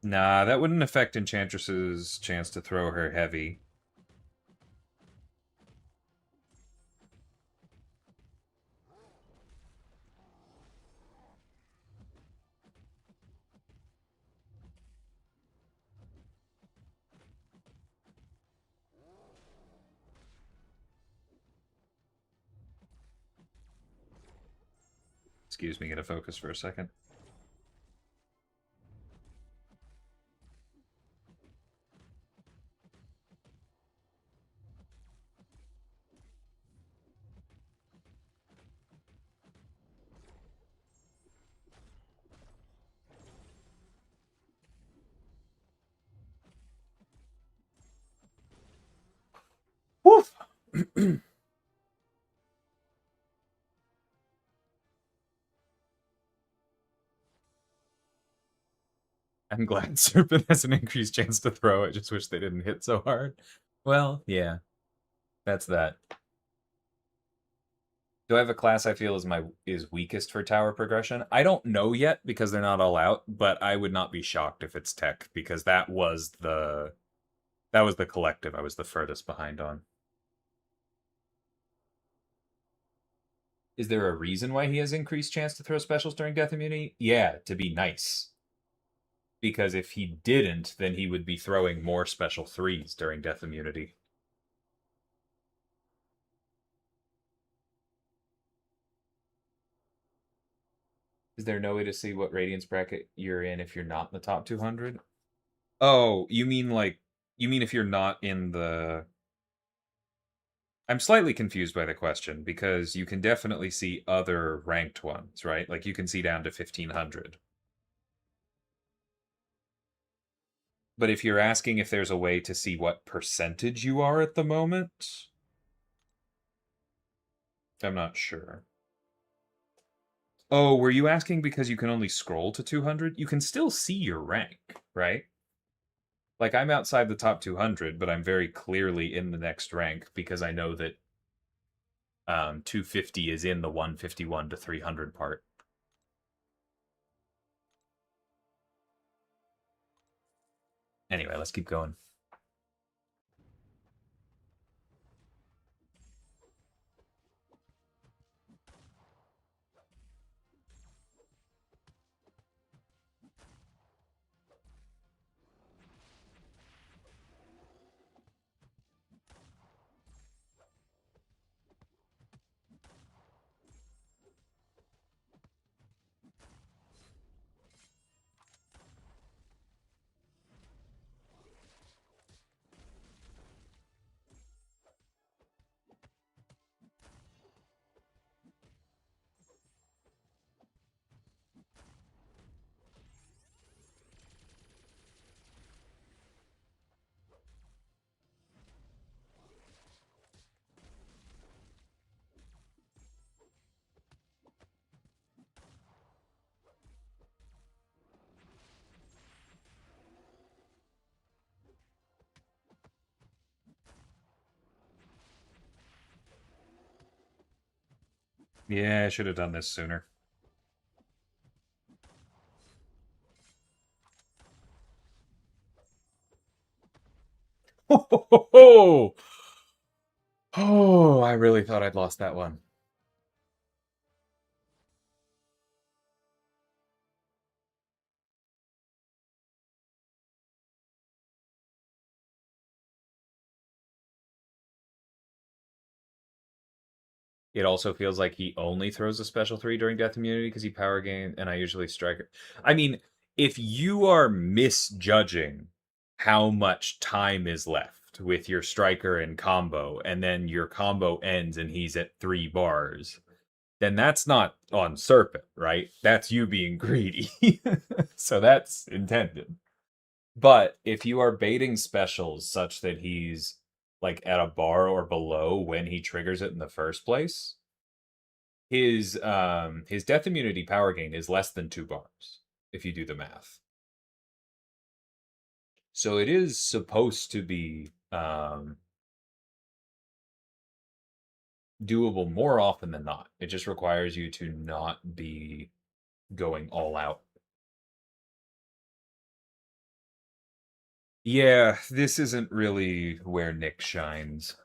[SPEAKER 2] Nah, that wouldn't affect Enchantress's chance to throw her heavy. Excuse me, get a focus for a second. Woof. I'm glad Serpent has an increased chance to throw. I just wish they didn't hit so hard. Well, yeah, that's that. Do I have a class I feel is weakest for tower progression? I don't know yet because they're not all out, but I would not be shocked if it's tech because that was the collective I was the furthest behind on. Is there a reason why he has increased chance to throw specials during death immunity? Yeah, to be nice. Because if he didn't, then he would be throwing more special threes during death immunity. Is there no way to see what radiance bracket you're in if you're not in the top 200? Oh, you mean if you're not in the I'm slightly confused by the question because you can definitely see other ranked ones, right? Like you can see down to 1500. But if you're asking if there's a way to see what percentage you are at the moment, I'm not sure. Oh, were you asking because you can only scroll to 200? You can still see your rank, right? Like I'm outside the top 200, but I'm very clearly in the next rank because I know that 250 is in the 151 to 300 part. Anyway, let's keep going. Yeah, I should have done this sooner. Oh, I really thought I'd lost that one. It also feels like he only throws a special three during death immunity because he power gain, and I usually strike it. I mean, if you are misjudging how much time is left with your striker and combo, and then your combo ends and he's at 3 bars, then that's not on Serpent, right? That's you being greedy. So that's intended. But if you are baiting specials such that he's like at a bar or below when he triggers it in the first place, his death immunity power gain is less than 2 bars if you do the math. So it is supposed to be doable more often than not. It just requires you to not be going all out. Yeah, this isn't really where Nick shines.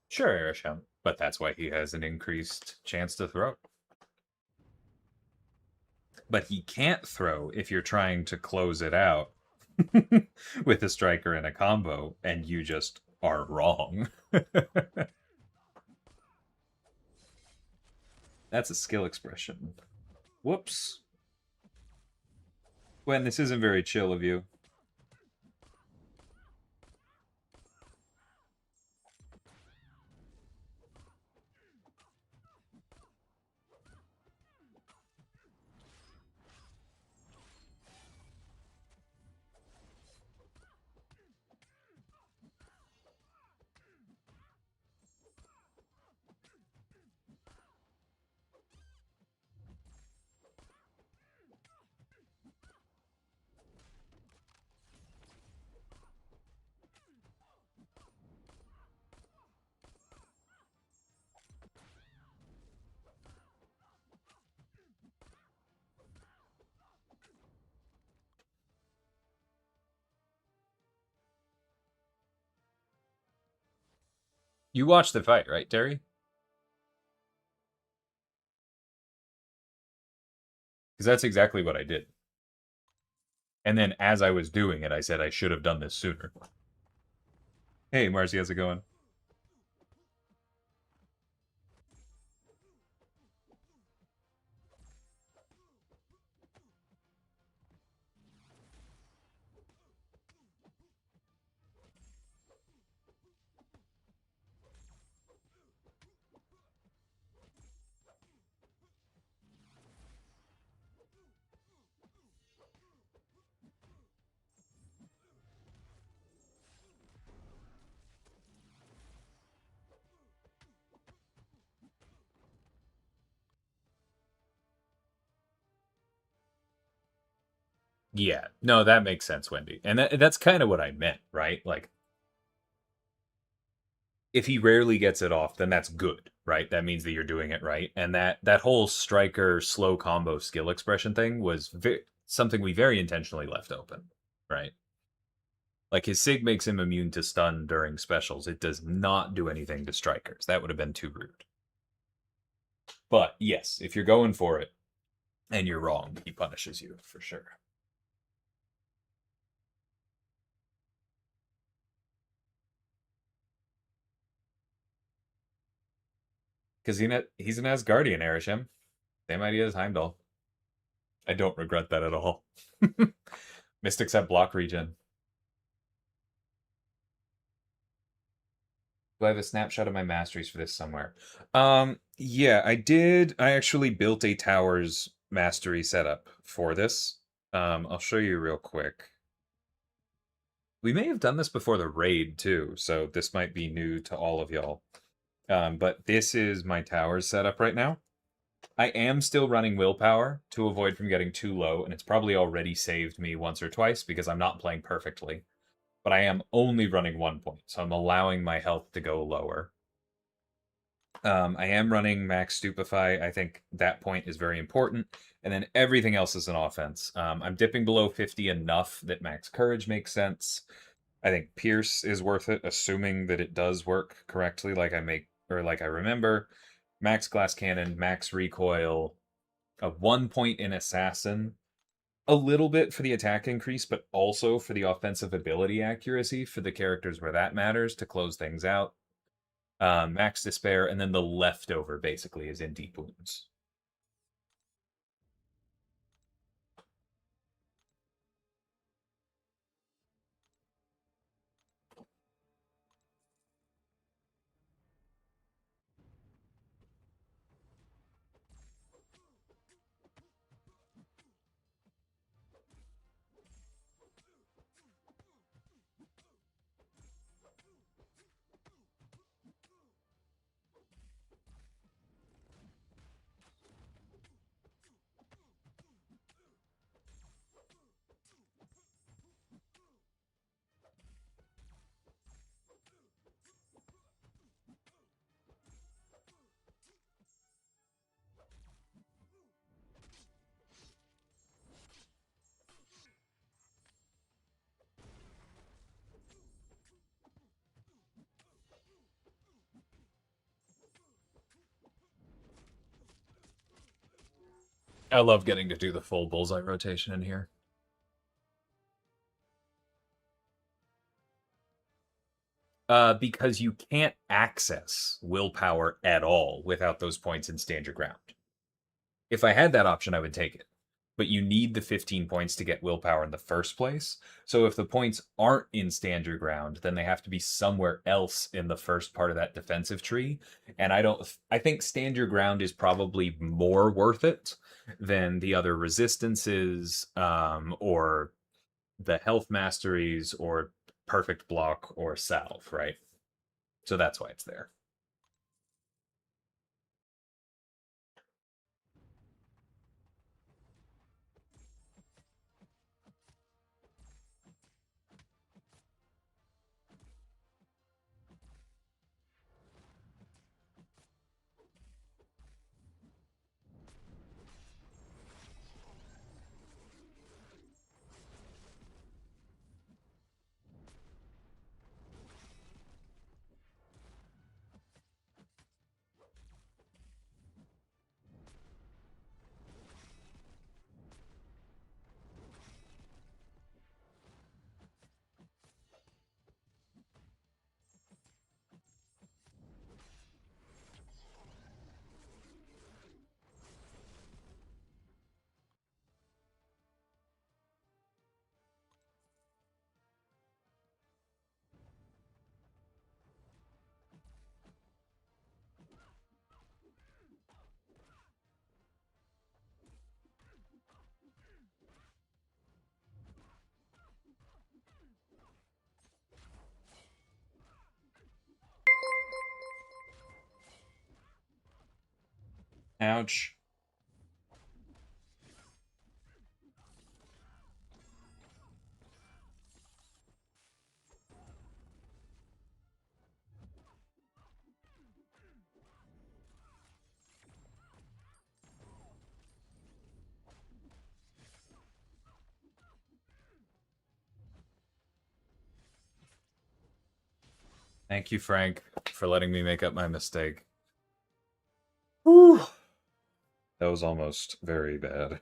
[SPEAKER 2] Sure, Airsham, but that's why he has an increased chance to throw. but he can't throw if you're trying to close it out with a striker and a combo, and you just are wrong. That's a skill expression. Whoops. Gwen, this isn't very chill of you. You watched the fight, right, Terry? Because that's exactly what I did. And then as I was doing it, I said I should have done this sooner. Hey, Marcy, how's it going? Yeah, no, that makes sense, Wendy. And that's kind of what I meant, right? Like, if he rarely gets it off, then that's good, right? That means that you're doing it right. And that whole striker slow combo skill expression thing was something we very intentionally left open, right? Like his sig makes him immune to stun during specials. It does not do anything to strikers. That would have been too rude. But yes, if you're going for it and you're wrong, he punishes you for sure. Because he's an Asgardian, Erisham. Same idea as Heimdall. I don't regret that at all. Mystics have block regen. Do I have a snapshot of my masteries for this somewhere? Yeah, I did. I actually built a towers mastery setup for this. I'll show you real quick. We may have done this before the raid too, so this might be new to all of y'all. But this is my towers setup right now. I am still running willpower to avoid from getting too low, and it's probably already saved me once or twice because I'm not playing perfectly. But I am only running 1 point, so I'm allowing my health to go lower. I am running max stupefy. I think that point is very important, and then everything else is an offense. I'm dipping below 50 enough that max courage makes sense. I think pierce is worth it, assuming that it does work correctly, like I remember. Max glass cannon, max recoil, a 1 point in assassin, a little bit for the attack increase, but also for the offensive ability accuracy for the characters where that matters to close things out. Max despair, and then the leftover basically is in deep wounds. I love getting to do the full bullseye rotation in here. Because you can't access willpower at all without those points in stand your ground. If I had that option, I would take it. But you need the 15 points to get willpower in the first place. So if the points aren't in stand your ground, then they have to be somewhere else in the first part of that defensive tree. And I think stand your ground is probably more worth it than the other resistances, or the health masteries, or perfect block, or salve, right? So that's why it's there. Ouch. Thank you, Frank, for letting me make up my mistake. Whew. That was almost very bad.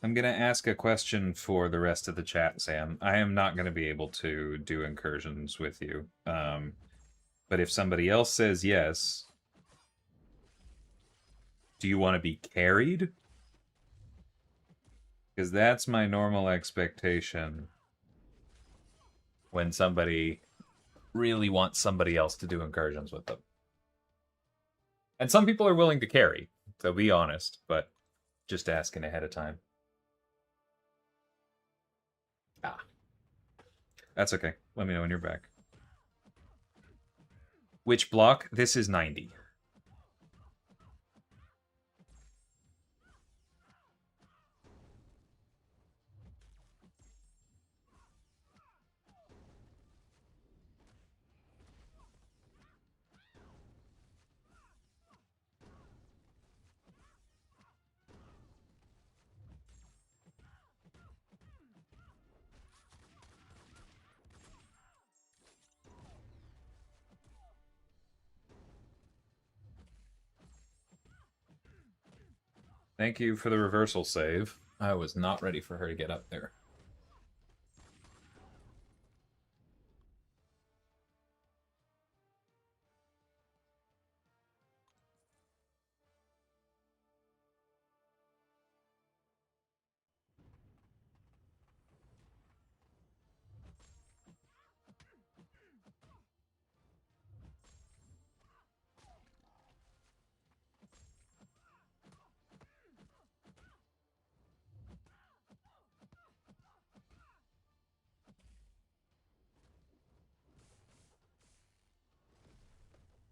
[SPEAKER 2] I'm going to ask a question for the rest of the chat, Sam. I am not going to be able to do incursions with you. But if somebody else says yes, do you want to be carried? Because that's my normal expectation when somebody really wants somebody else to do incursions with them. And some people are willing to carry, so be honest, but just asking ahead of time. Ah. That's okay. Let me know when you're back. Which block? This is 90. Thank you for the reversal save. I was not ready for her to get up there.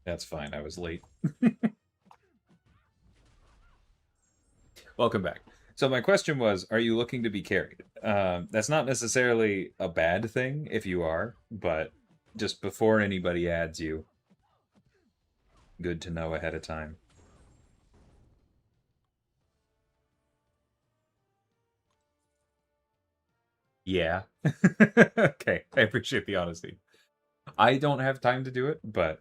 [SPEAKER 2] That's fine. I was late.
[SPEAKER 1] Welcome back. So my question was, are you looking to be carried? That's not necessarily a bad thing if you are, but just before anybody adds you, good to know ahead of time. Yeah. Okay, I appreciate the honesty. I don't have time to do it, but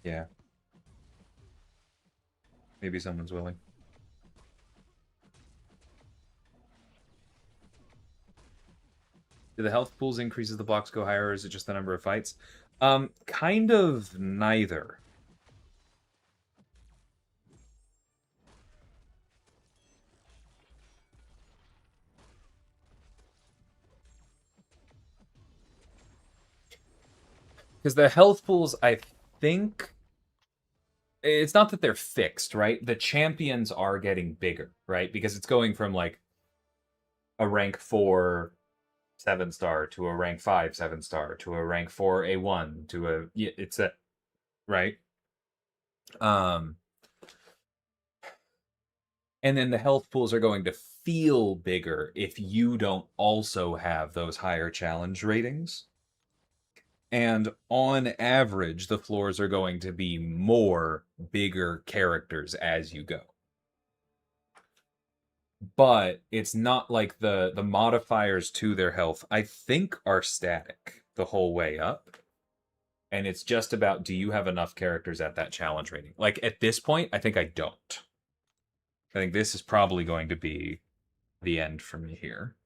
[SPEAKER 1] yeah, maybe someone's willing. Do the health pools increase as the blocks go higher, or is it just the number of fights? Kind of neither. Because the health pools, I think it's not that they're fixed, right? The champions are getting bigger, right? Because it's going from like a rank 4 7-star to a rank 5 7-star to a rank 4 A1 to a yeah, it's a right. Um and then the health pools are going to feel bigger if you don't also have those higher challenge ratings. And on average, the floors are going to be more bigger characters as you go. But it's not like the modifiers to their health, I think, are static the whole way up. And it's just about, do you have enough characters at that challenge rating? Like at this point, I think I don't. I think this is probably going to be the end for me here.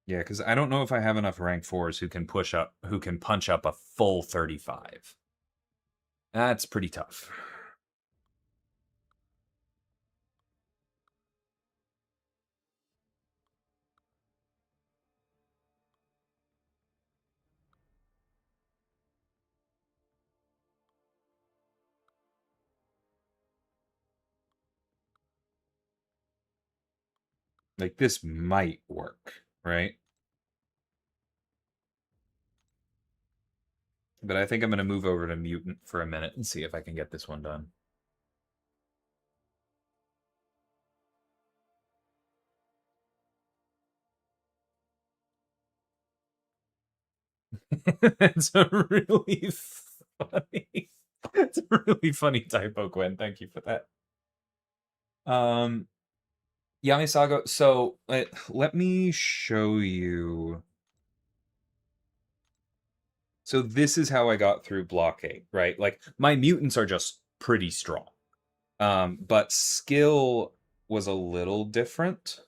[SPEAKER 1] Yeah, because I don't know if I have enough rank fours who can punch up a full 35. That's pretty tough. Like this might work, right? But I think I'm going to move over to mutant for a minute and see if I can get this one done. It's a really funny. It's a really funny typo, Gwen. Thank you for that. Um, Yamisago. So let me show you. So this is how I got through blockade, right? Like my mutants are just pretty strong. But skill was a little different.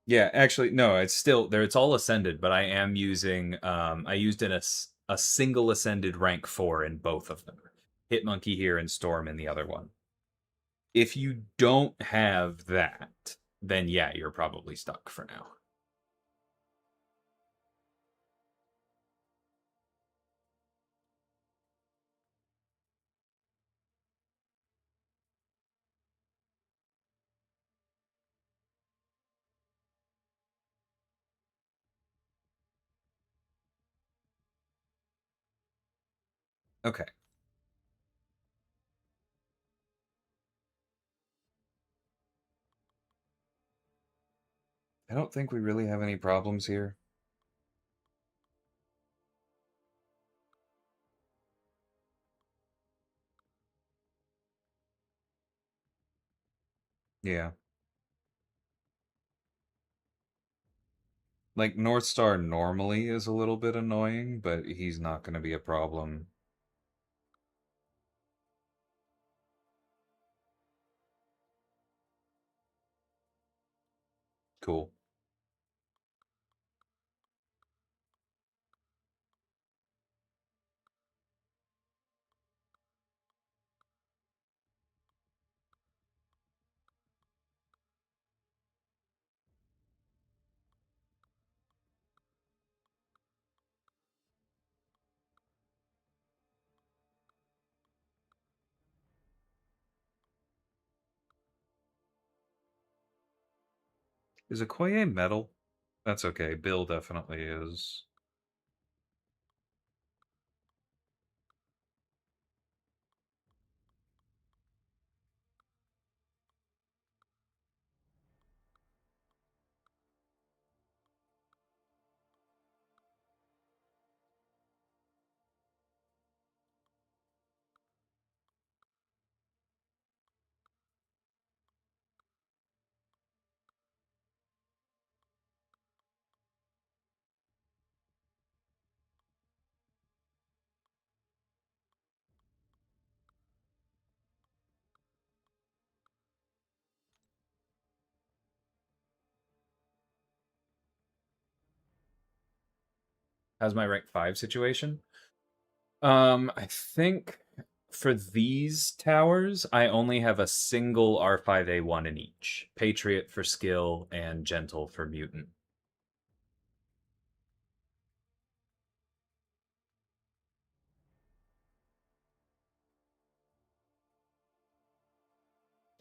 [SPEAKER 1] Yeah, actually, no, it's still there. It's all ascended, but I am using. I used a single ascended rank 4 in both of them. Hitmonkey here and Storm in the other one. If you don't have that, then yeah, you're probably stuck for now. Okay. I don't think we really have any problems here. Yeah. Like North Star normally is a little bit annoying, but he's not going to be a problem. Cool.
[SPEAKER 3] Is Okoye metal? That's okay. Bill definitely is.
[SPEAKER 2] How's my rank 5 situation? I think for these towers, I only have a single R5A1 in each. Patriot for skill and Gentle for mutant.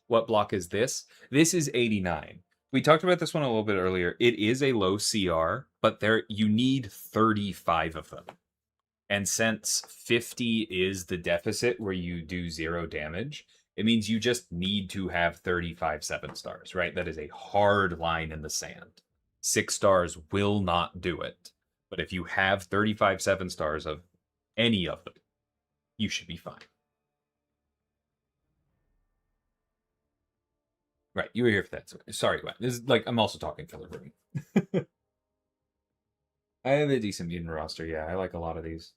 [SPEAKER 2] What block is this? This is 89. We talked about this one a little bit earlier. It is a low CR, but there you need 35 of them. And since 50 is the deficit where you do 0 damage, it means you just need to have 35 7 stars, right? That is a hard line in the sand. 6 stars will not do it. But if you have 35 7 stars of any of them, you should be fine. Right, you were here for that. Sorry, Gwen. This is like I'm also talking filler room. I have a decent mutant roster. Yeah, I like a lot of these.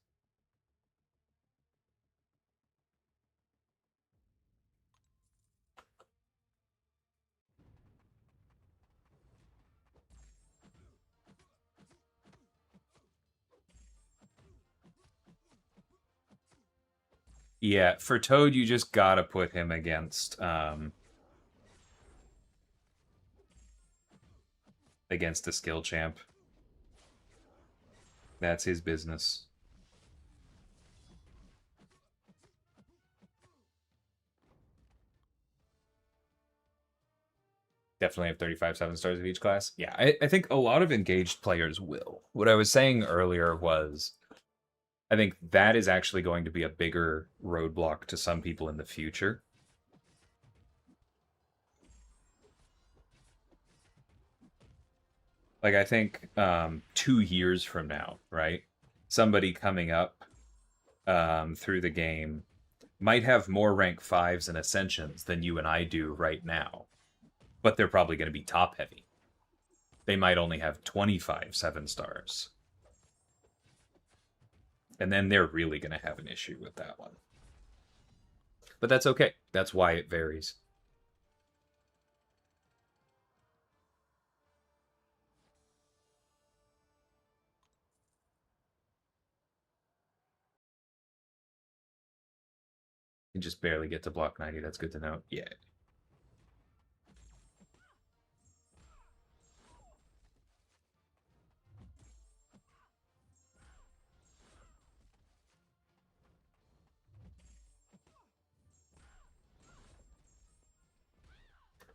[SPEAKER 2] Yeah, for Toad, you just gotta put him against a skill champ. That's his business. Definitely have 35 7 stars of each class. Yeah, I think a lot of engaged players will. What I was saying earlier was I think that is actually going to be a bigger roadblock to some people in the future. Like I think 2 years from now, right? Somebody coming up through the game might have more rank 5s and ascensions than you and I do right now, but they're probably going to be top heavy. They might only have 25 7 stars. And then they're really going to have an issue with that one. But that's okay. That's why it varies. You just barely get to block 90. That's good to know. Yeah.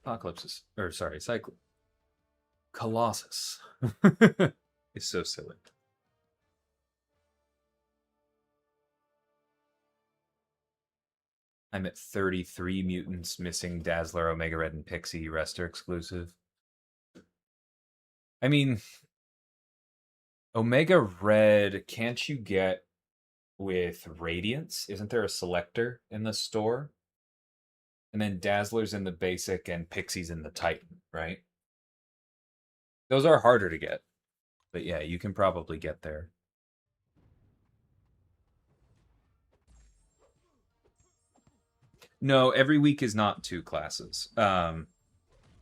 [SPEAKER 2] Apocalypse. Or sorry, Cycle. Colossus. It's so silly. I'm at 33 mutants missing Dazzler, Omega Red, and Pixie Rester exclusive. I mean, Omega Red, can't you get with Radiance? Isn't there a selector in the store? And then Dazzler's in the basic and Pixie's in the Titan, right? Those are harder to get. But yeah, you can probably get there. No, every week is not 2 classes.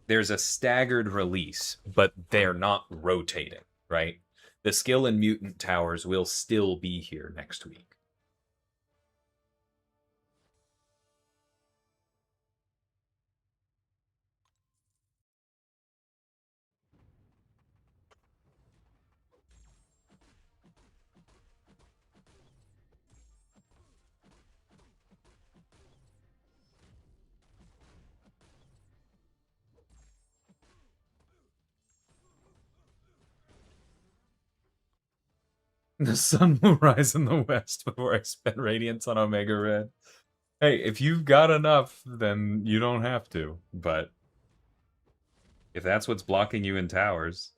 [SPEAKER 2] There's a staggered release, but they're not rotating, right? The skill and mutant towers will still be here next week. The sun will rise in the west before I spend radiance on Omega Red. Hey, if you've got enough, then you don't have to. But
[SPEAKER 3] If that's what's blocking you in towers.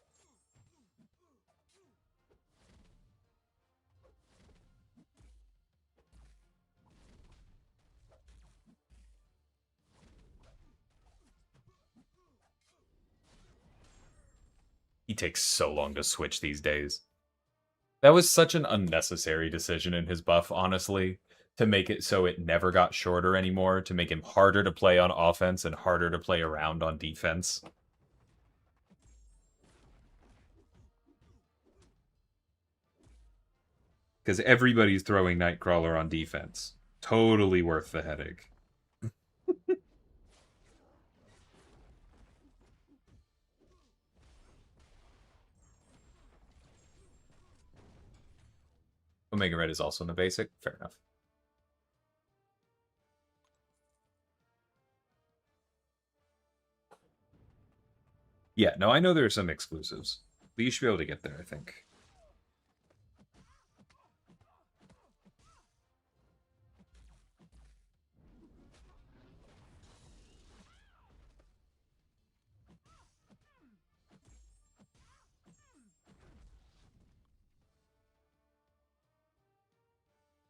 [SPEAKER 2] he takes so long to switch these days. That was such an unnecessary decision in his buff, honestly, to make it so it never got shorter anymore, to make him harder to play on offense and harder to play around on defense.
[SPEAKER 3] Because everybody's throwing Nightcrawler on defense. Totally worth the headache.
[SPEAKER 2] Omega Red is also in the basic. Fair enough.
[SPEAKER 3] Yeah, no, I know there are some exclusives. But you should be able to get there, I think.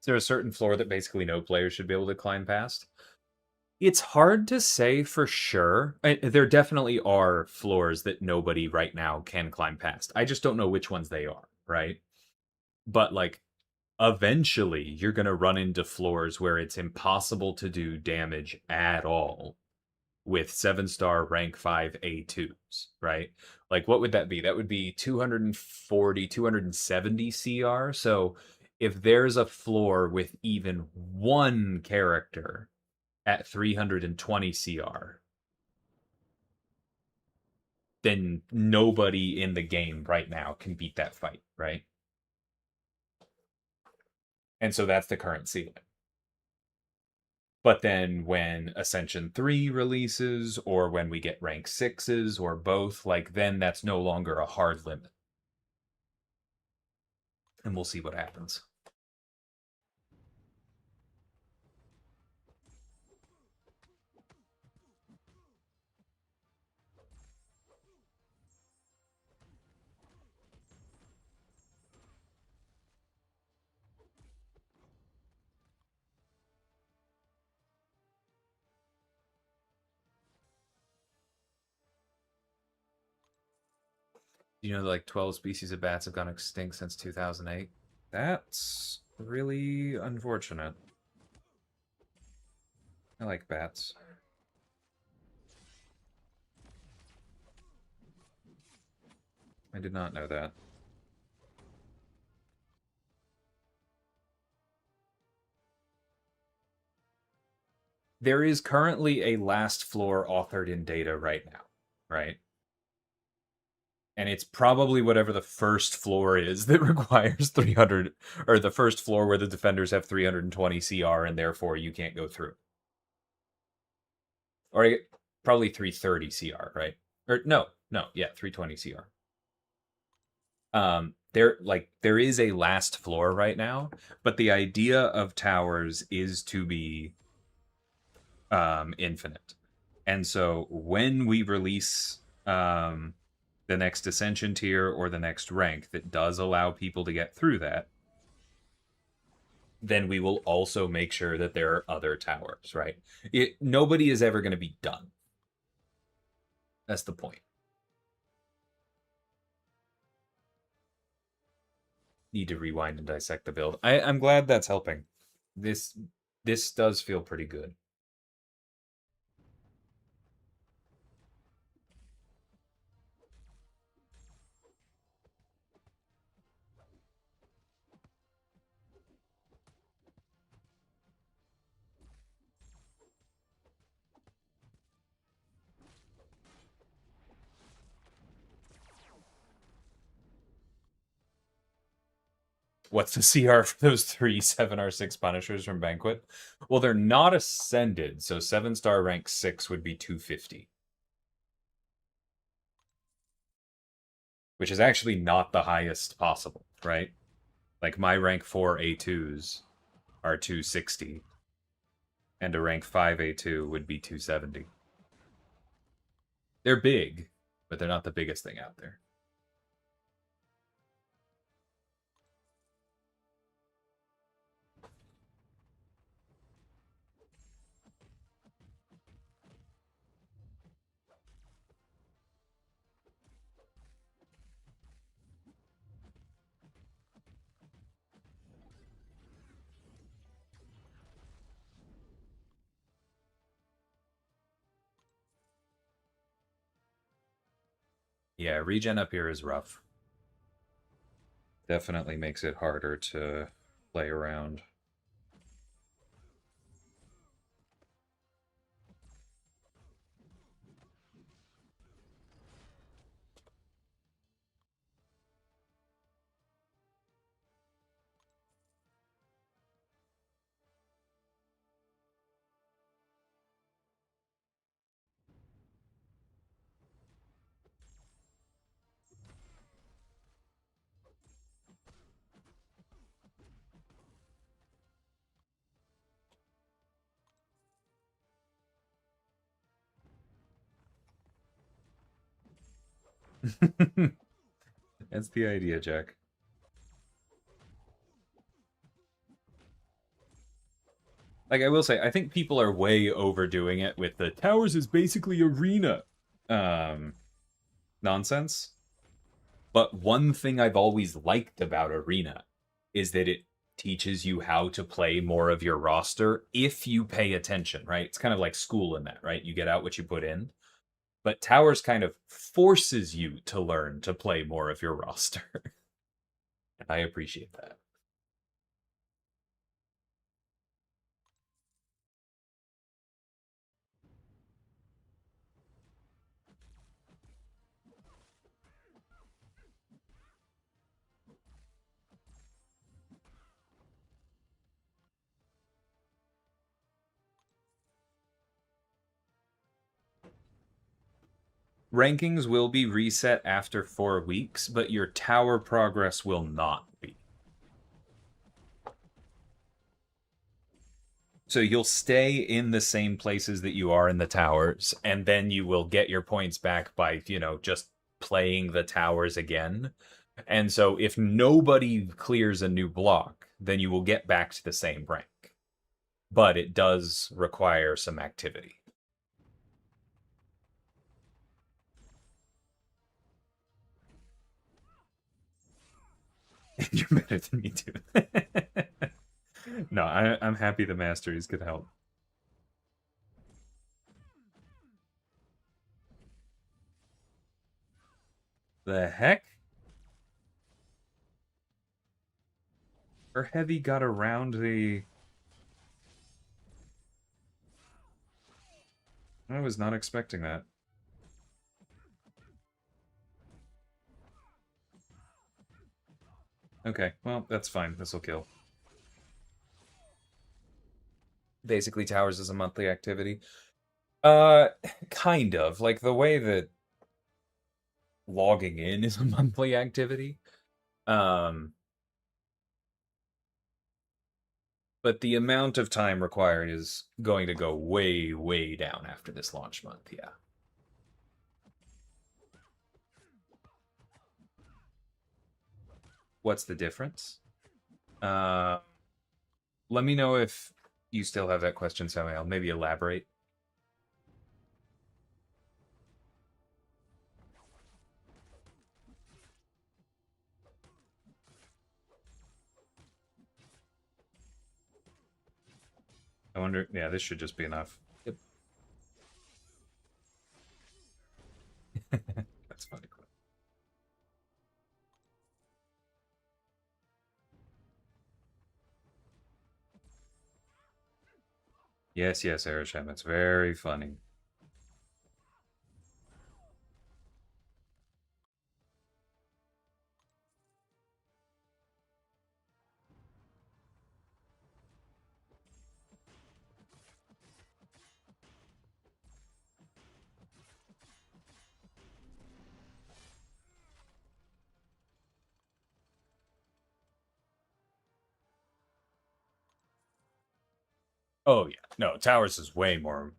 [SPEAKER 2] Is there a certain floor that basically no player should be able to climb past? It's hard to say for sure. There definitely are floors that nobody right now can climb past. I just don't know which ones they are, right? But like eventually you're going to run into floors where it's impossible to do damage at all with 7-star rank 5 A2s, right? Like what would that be? That would be 240, 270 CR. So if there's a floor with even one character at 320 CR, then nobody in the game right now can beat that fight, right? And so that's the current ceiling. But then when Ascension 3 releases, or when we get rank 6s, or both, like then that's no longer a hard limit. And we'll see what happens. You know, like 12 species of bats have gone extinct since 2008.
[SPEAKER 3] That's really unfortunate. I like bats. I did not know that.
[SPEAKER 2] There is currently a last floor authored in data right now, right? And it's probably whatever the first floor is that requires 300, or the first floor where the defenders have 320 CR and therefore you can't go through. Or probably 330 CR, right? Or no, yeah, 320 CR. There is a last floor right now, but the idea of towers is to be infinite. And so when we release the next ascension tier or the next rank that does allow people to get through that, then we will also make sure that there are other towers, right? Nobody is ever going to be done. That's the point. Need to rewind and dissect the build. I'm glad that's helping. This does feel pretty good. What's the CR for those 3 7R6 Punishers from Banquet? Well, they're not ascended, so 7-star rank 6 would be 250. Which is actually not the highest possible, right?
[SPEAKER 3] Like my rank 4 A2s are 260, and a rank 5 A2 would be 270. They're big, but they're not the biggest thing out there. Yeah, regen up here is rough. Definitely makes it harder to play around. That's the idea, Jack. Like, I will say, I think people are way overdoing it with the towers is basically arena nonsense. But one thing I've always liked about arena is that it teaches you how to play more of your roster if you pay attention, right? It's kind of like school in that, right? You get out what you put in. But towers kind of forces you to learn to play more of your roster. I appreciate that. Rankings will be reset after 4 weeks, but your tower progress will not be. So you'll stay in the same places that you are in the towers, and then you will get your points back by, just playing the towers again. And so if nobody clears a new block, then you will get back to the same rank. But it does require some activity. You're better than me too. No, I'm happy the masteries could help. The heck? Her heavy got around the... I was not expecting that. Okay, well, that's fine. This will kill. Basically, towers is a monthly activity. Kind of. Like, the way that logging in is a monthly activity. But the amount of time required is going to go way, way down after this launch month, yeah. What's the difference? Let me know if you still have that question, Samuel. Maybe elaborate. I wonder... Yeah, this should just be enough. Yep. That's funny. Yes, yes, Erisham. It's very funny.
[SPEAKER 2] Oh yeah, no, towers is way more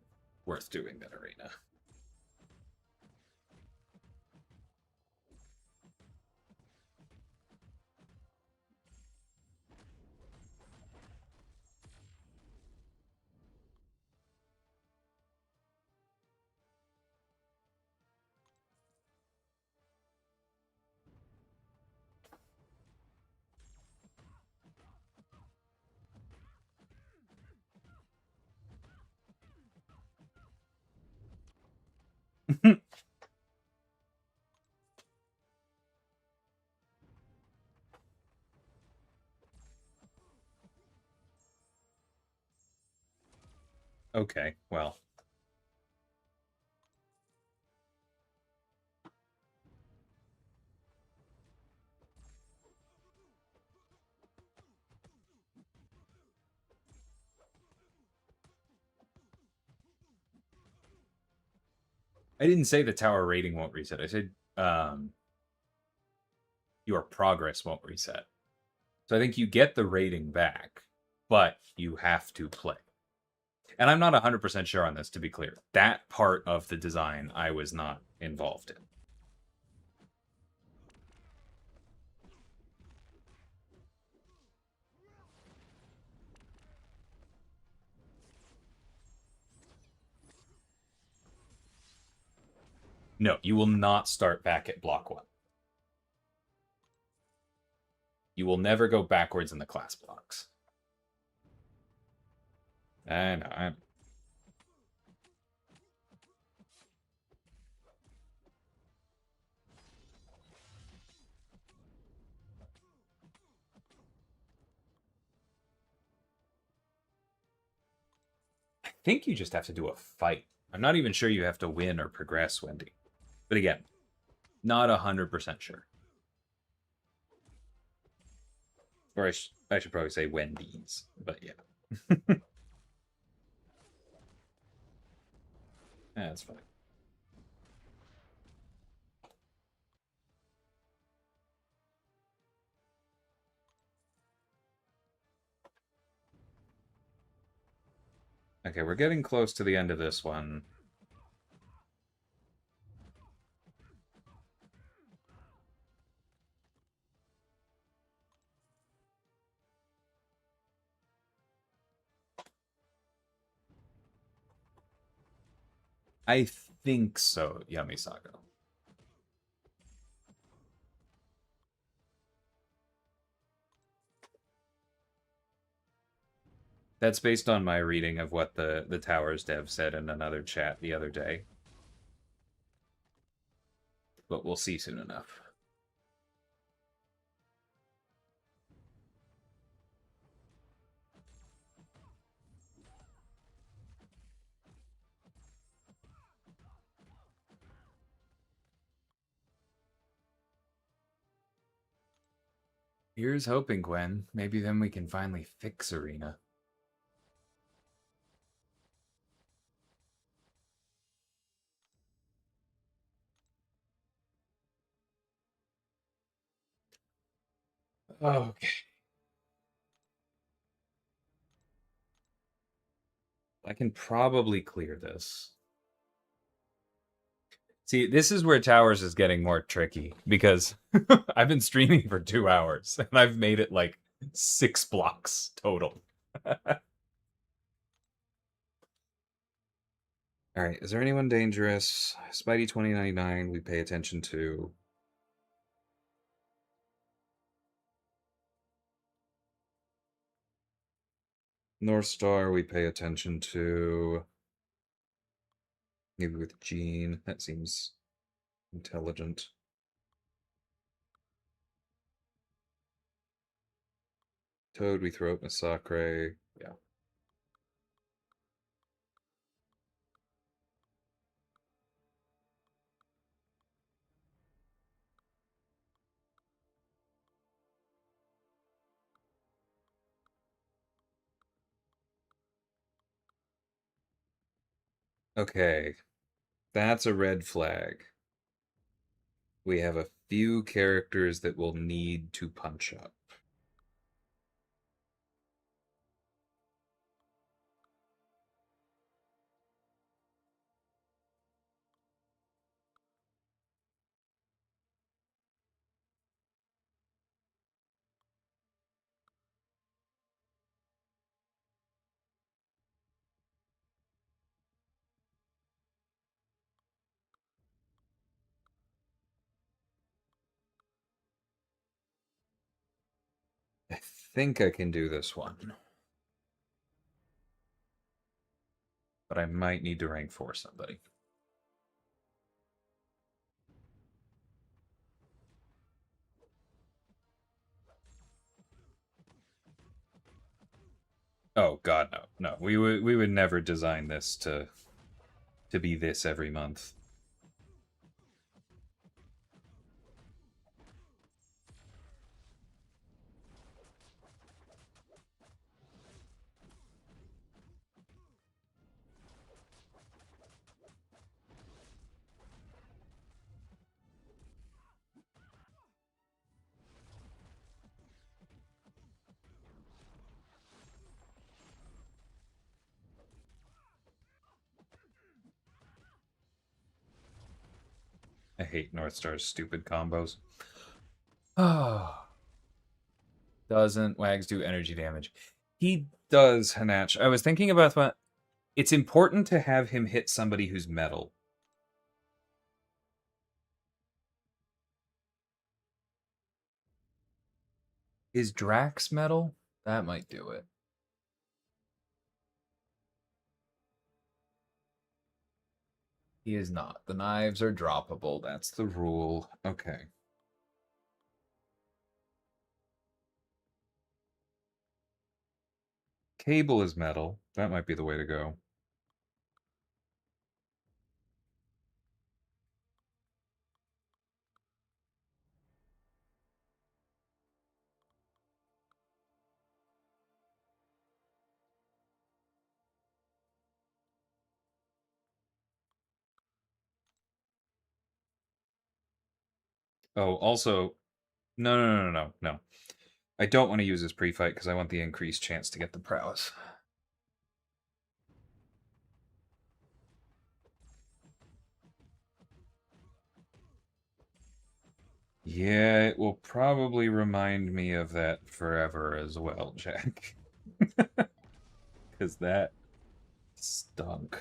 [SPEAKER 2] worth doing than arena. Okay, well. I didn't say the tower rating won't reset. I said your progress won't reset. So I think you get the rating back, but you have to play. And I'm not 100% sure on this, to be clear. That part of the design I was not involved in. No, you will not start back at block 1. You will never go backwards in the class blocks. I know. I think you just have to do a fight. I'm not even sure you have to win or progress, Wendy. But again, not 100% sure. Or I should probably say Wendy's, but yeah. That's fine. Okay, we're getting close to the end of this one. I think so, Yummy Sago. That's based on my reading of what the Towers dev said in another chat the other day. But we'll see soon enough. Here's hoping, Gwen. Maybe then we can finally fix Arena. Okay. I can probably clear this. See, this is where Towers is getting more tricky because I've been streaming for 2 hours and I've made it like 6 blocks total. All right, is there anyone dangerous? Spidey 2099 we pay attention to. North Star we pay attention to. Maybe with Jean, that seems intelligent. Toad we throw out Masacre. Yeah. Okay, that's a red flag. We have a few characters that will need to punch up.
[SPEAKER 3] I think I can do this one. But I might need to rank 4 somebody. Oh god, no. No. We would never design this to be this every month. I hate North Star's stupid combos.
[SPEAKER 2] Oh. Doesn't Wags do energy damage?
[SPEAKER 3] He does, Hanach. I was thinking about what. It's important to have him hit somebody who's metal.
[SPEAKER 2] Is Drax metal? That might do it. He is not. The knives are droppable.
[SPEAKER 3] That's the rule. Okay. Cable is metal. That might be the way to go. Oh, also, no. I don't want to use his pre-fight because I want the increased chance to get the prowess. Yeah, it will probably remind me of that forever as well, Jack. Because that stunk.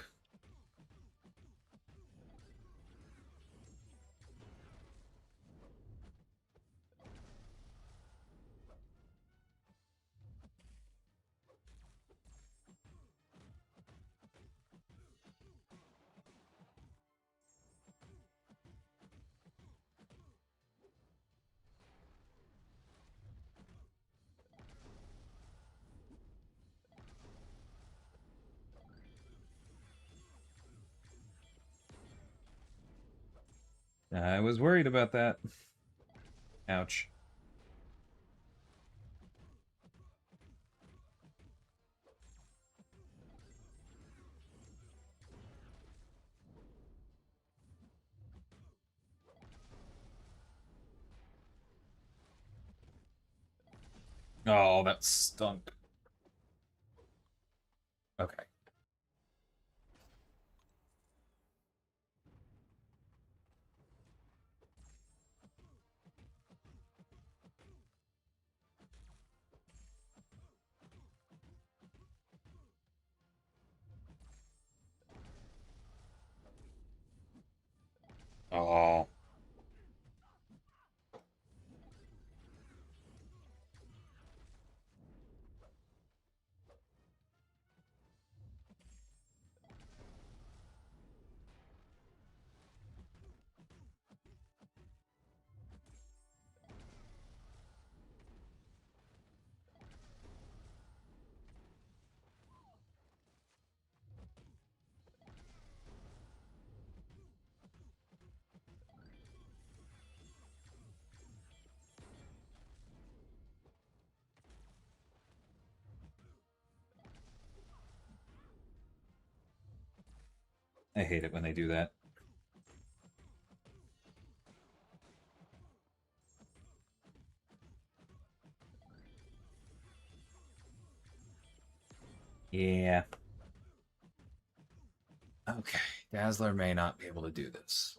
[SPEAKER 3] I was worried about that. Ouch. Oh, that stunk. Okay. Oh. I hate it when they do that. Yeah.
[SPEAKER 2] Okay. Dazzler may not be able to do this.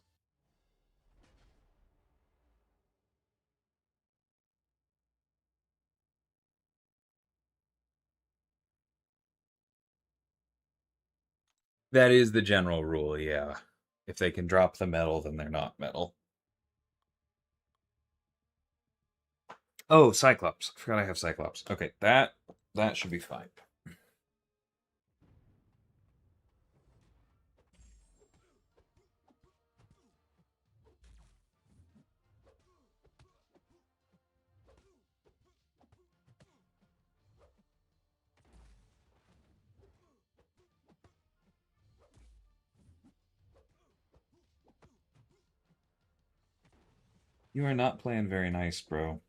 [SPEAKER 3] That is the general rule, yeah. If they can drop the metal, then they're not metal.
[SPEAKER 1] Oh, Cyclops. I forgot I have Cyclops. Okay, that should be fine. You are not playing very nice, bro.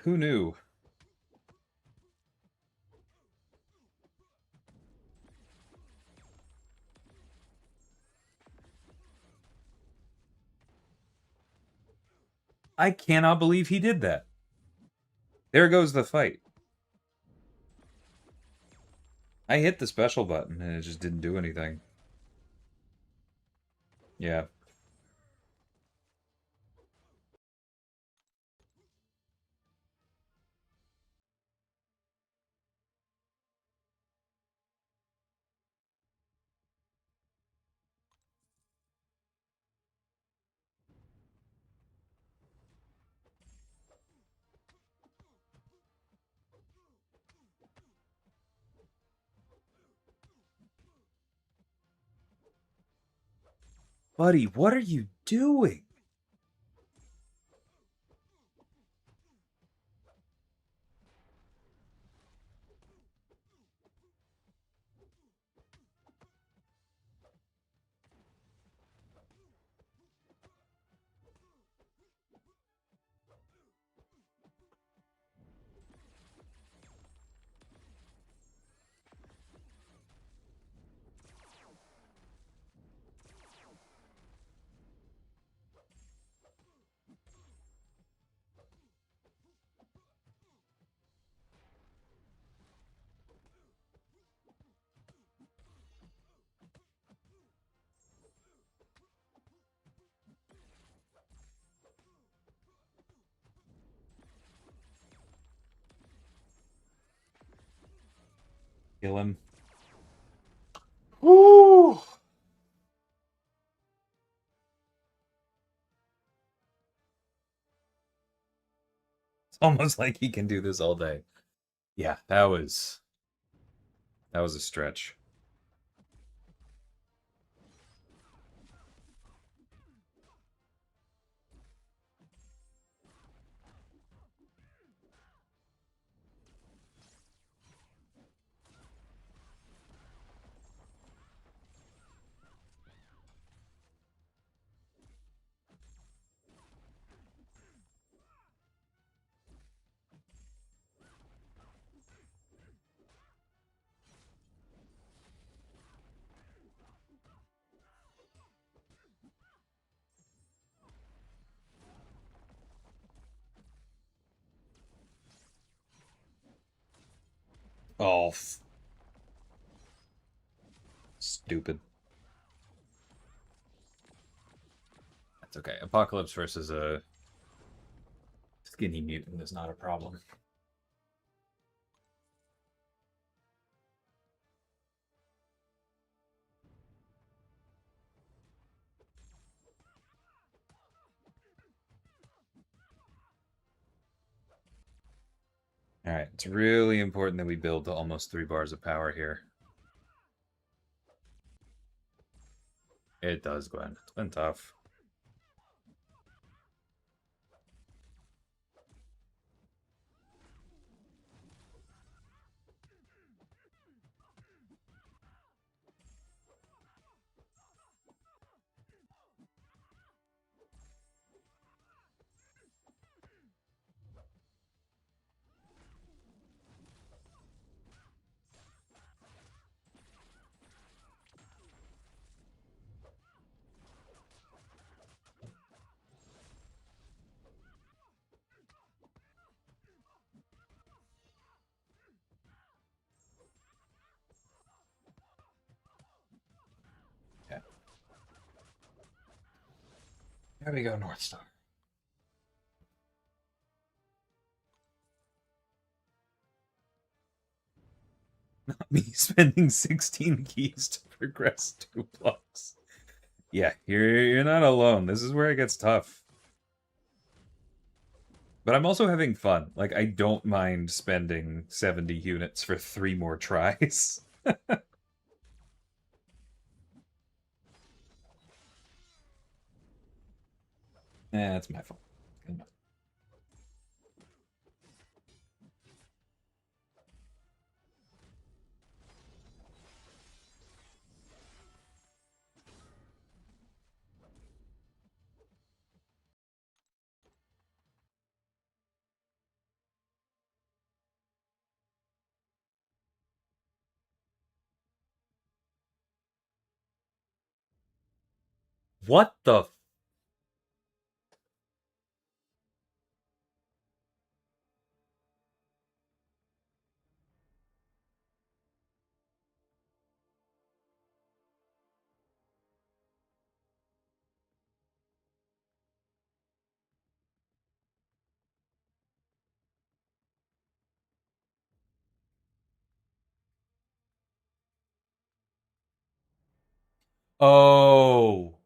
[SPEAKER 1] Who knew? I cannot believe he did that. There goes the fight. I hit the special button and it just didn't do anything. Yeah. Buddy, what are you doing? Kill him. Woo! It's almost like he can do this all day. Yeah, that was a stretch. Oh, stupid. That's okay. Apocalypse versus a skinny mutant is not a problem. All right, it's really important that we build to almost 3 bars of power here. It does, Glenn. It's been tough. Okay. There we go, North Star.
[SPEAKER 3] Not me spending 16 keys to progress 2 blocks. Yeah, you're not alone. This is where it gets tough. But I'm also having fun. Like, I don't mind spending 70 units for 3 more tries. That's my fault. What the? Oh.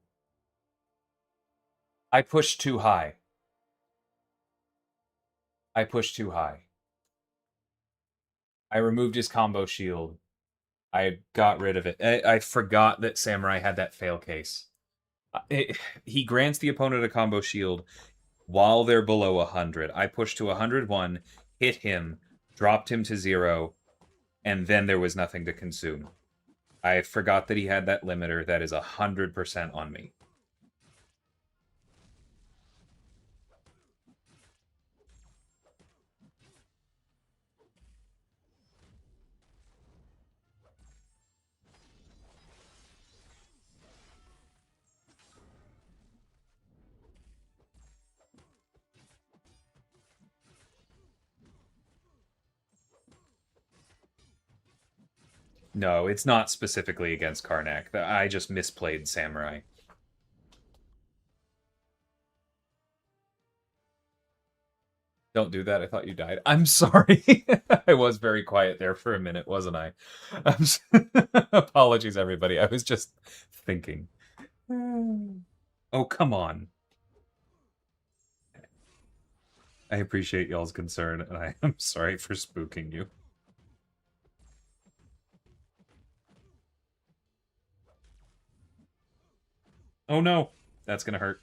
[SPEAKER 3] I pushed too high. I pushed too high. I removed his combo shield. I got rid of it. I forgot that Samurai had that fail case. He grants the opponent a combo shield while they're below 100. I pushed to 101, hit him, dropped him to 0, and then there was nothing to consume. I forgot that he had that limiter. That is 100% on me. No, it's not specifically against Karnak. I just misplayed Samurai. Don't do that. I thought you died. I'm sorry. I was very quiet there for a minute, wasn't I? Apologies, everybody. I was just thinking. Oh, come on. I appreciate y'all's concern, and I am sorry for spooking you. Oh no, that's gonna hurt.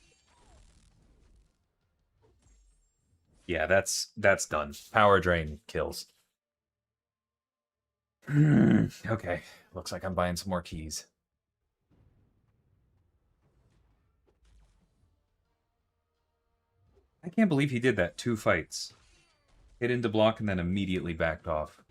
[SPEAKER 3] Yeah, that's done. Power drain kills. Okay, looks like I'm buying some more keys. I can't believe he did that 2 fights. Hit into block and then immediately backed off.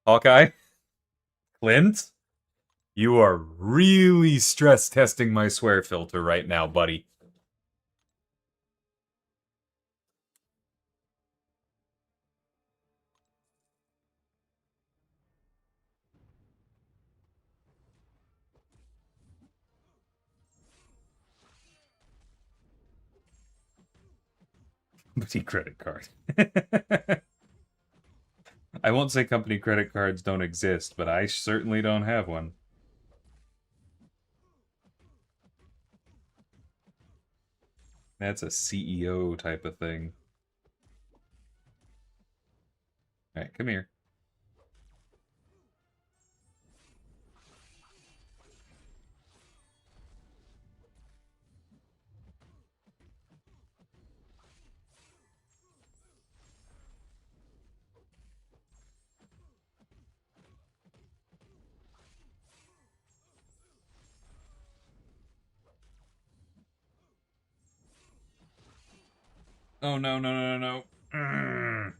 [SPEAKER 3] Hawkeye? Clint? You are really stress testing my swear filter right now, buddy. Company credit card. I won't say company credit cards don't exist, but I certainly don't have one. That's a CEO type of thing. Alright, come here. Oh, no, no, no, no, no.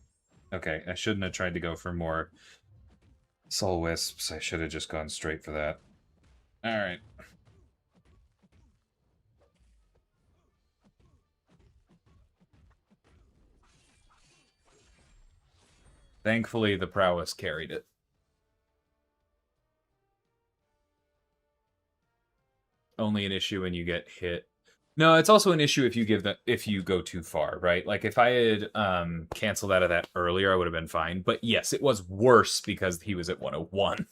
[SPEAKER 3] Okay, I shouldn't have tried to go for more Soul Wisps. I should have just gone straight for that. Alright. Thankfully, the prowess carried it.
[SPEAKER 2] only an issue when you get hit. No, it's also an issue if you if you go too far, right? Like if I had canceled out of that earlier, I would have been fine. But yes, it was worse because he was at 101.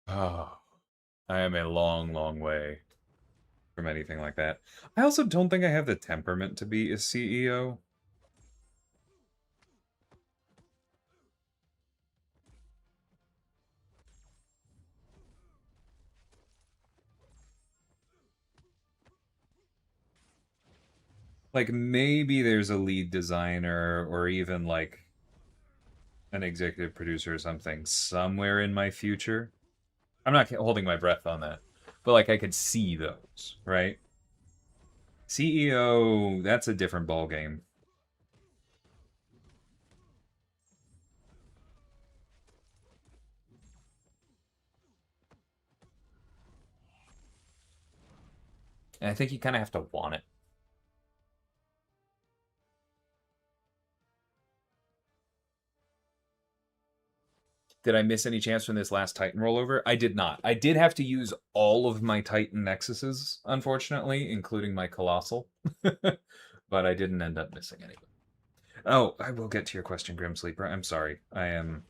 [SPEAKER 2] Oh, I am a long, long way from anything like that. I also don't think I have the temperament to be a CEO. Like maybe there's a lead designer or even like an executive producer or something somewhere in my future. I'm not holding my breath on that, but like I could see those, right? CEO, that's a different ball game. And I think you kind of have to want it. Did I miss any chance from this last Titan rollover? I did not. I did have to use all of my Titan Nexuses, unfortunately, including my Colossal. But I didn't end up missing any. Oh, I will get to your question, Grim Sleeper. I'm sorry. I am...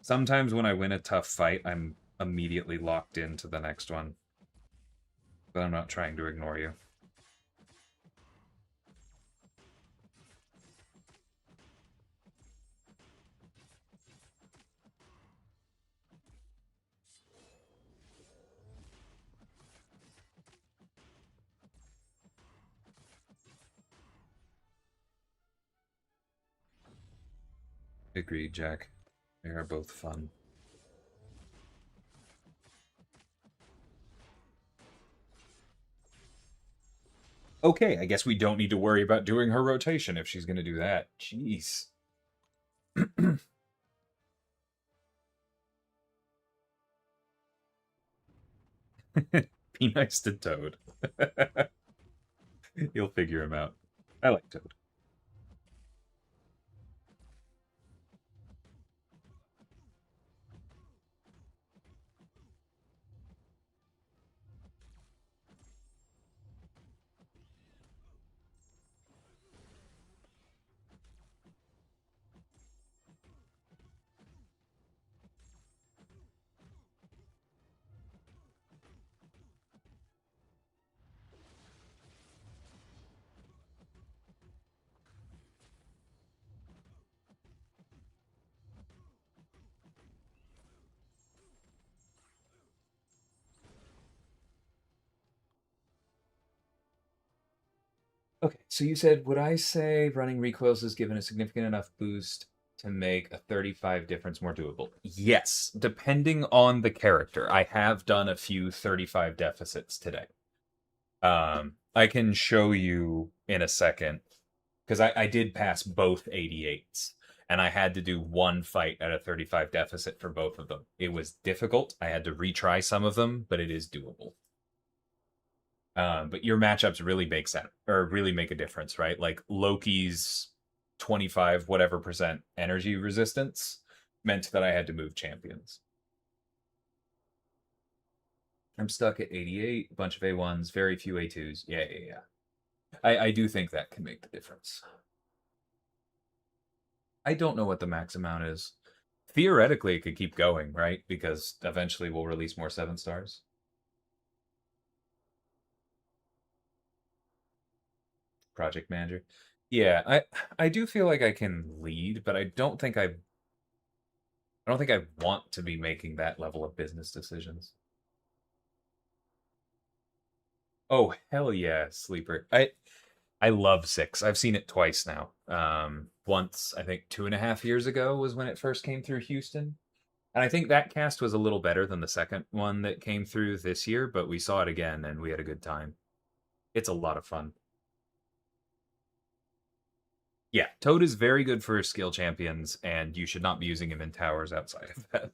[SPEAKER 2] Sometimes when I win a tough fight, I'm immediately locked into the next one. But I'm not trying to ignore you. Agreed, Jack. They are both fun. Okay, I guess we don't need to worry about doing her rotation if she's going to do that. Jeez. Be nice to Toad. You'll figure him out. I like Toad. Okay, so you said, would I say running recoils is given a significant enough boost to make a 35 difference more doable? Yes, depending on the character. I have done a few 35 deficits today. I can show you in a second, because I did pass both 88s, and I had to do one fight at a 35 deficit for both of them. It was difficult. I had to retry some of them, but it is doable. But your matchups really make sense, or really make a difference, right? Like Loki's 25 whatever percent energy resistance meant that I had to move champions. I'm stuck at 88, a bunch of A1s, very few A2s. Yeah. I do think that can make the difference. I don't know what the max amount is. Theoretically, it could keep going, right? Because eventually we'll release more 7 stars. Project manager. Yeah, I do feel like I can lead, but I don't think I want to be making that level of business decisions. Oh, hell yeah, Sleeper. I love 6. I've seen it twice now. Once, I think 2.5 years ago was when it first came through Houston. And I think that cast was a little better than the second one that came through this year, but we saw it again and we had a good time. It's a lot of fun. Yeah, Toad is very good for skill champions, and you should not be using him in towers outside of that.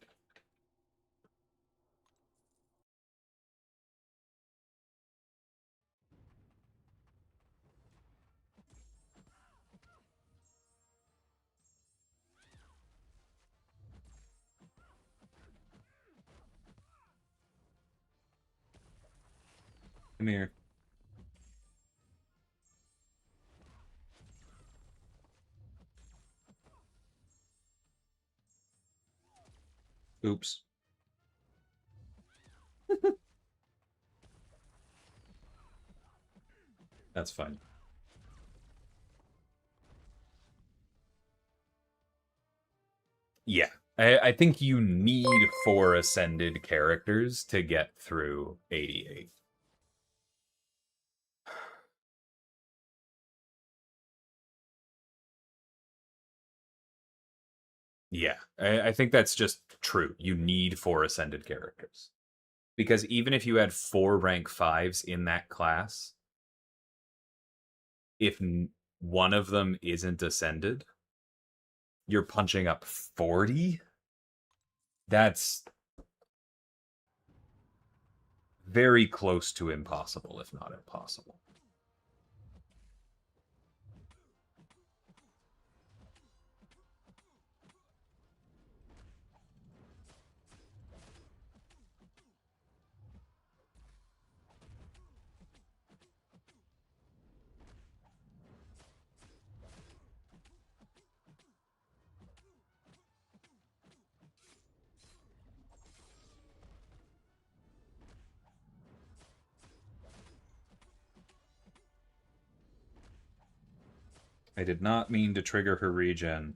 [SPEAKER 3] Come here. Oops. That's fine. Yeah. I think you need 4 ascended characters to get through 88. Yeah, I think that's just true. You need 4 ascended characters. Because even if you had 4 rank 5s in that class, if one of them isn't ascended, you're punching up 40? That's very close to impossible, if not impossible. I did not mean to trigger her regen.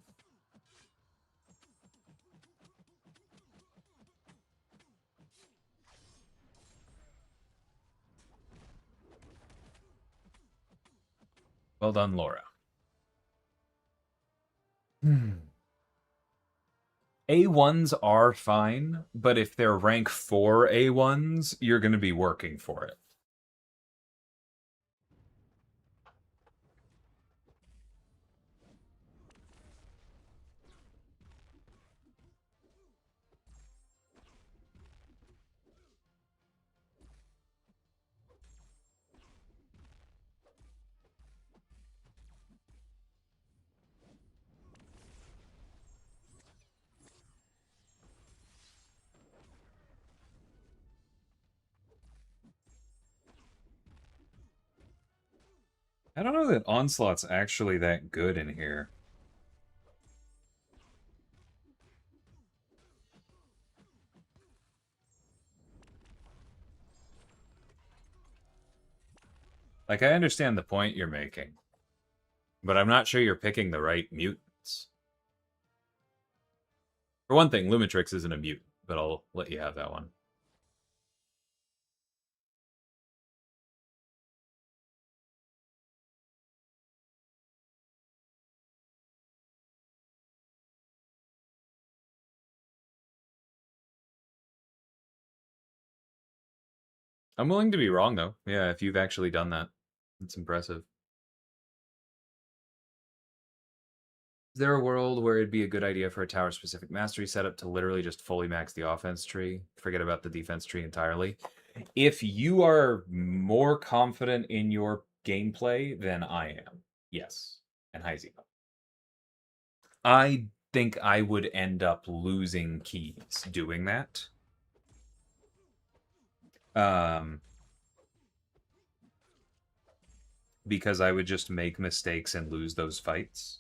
[SPEAKER 3] Well done, Laura. A1s are fine, but if they're rank 4 A1s, you're going to be working for it. I don't know that Onslaught's actually that good in here. Like, I understand the point you're making, but I'm not sure you're picking the right mutants. For one thing, Lumitrix isn't a mutant, but I'll let you have that one. I'm willing to be wrong, though. Yeah, if you've actually done that, it's impressive. Is there a world where it'd be a good idea for a tower-specific mastery setup to literally just fully max the offense tree? Forget about the defense tree entirely. If you are more confident in your gameplay than I am, yes. And Heisey. I think I would end up losing keys doing that. Because I would just make mistakes and lose those fights.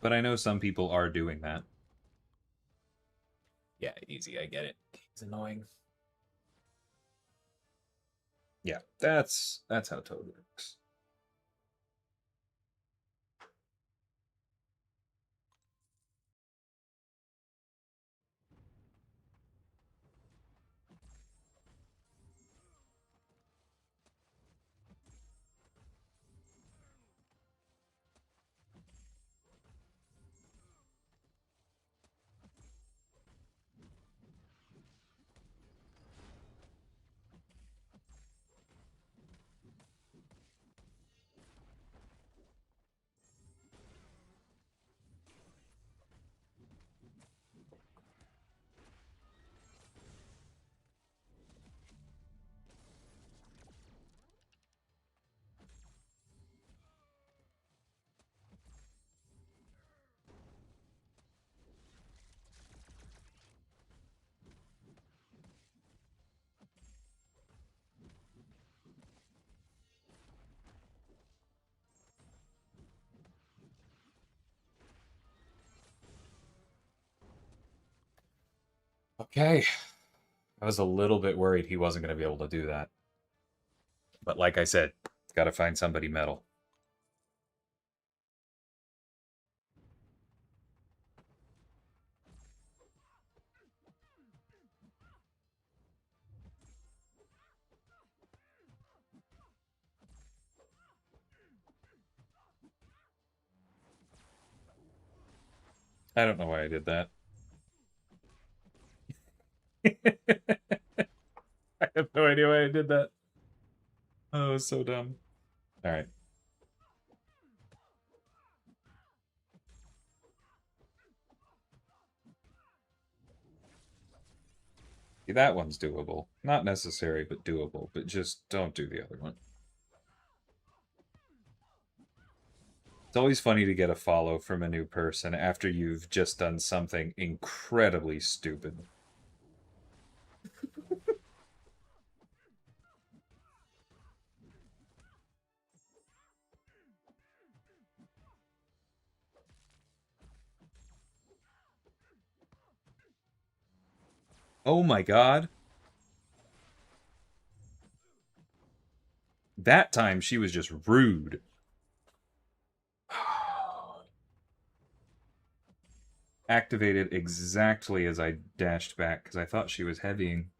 [SPEAKER 3] But I know some people are doing that. Yeah, easy, I get it. It's annoying. Yeah, that's how Toad works. Okay. I was a little bit worried he wasn't going to be able to do that. But like I said, got to find somebody metal. I don't know why I did that. I have no idea why I did that. Oh, so dumb. All right. That one's doable. Not necessary, but doable. But just don't do the other one. It's always funny to get a follow from a new person after you've just done something incredibly stupid. Oh my god. That time she was just rude. Activated exactly as I dashed back because I thought she was heavying.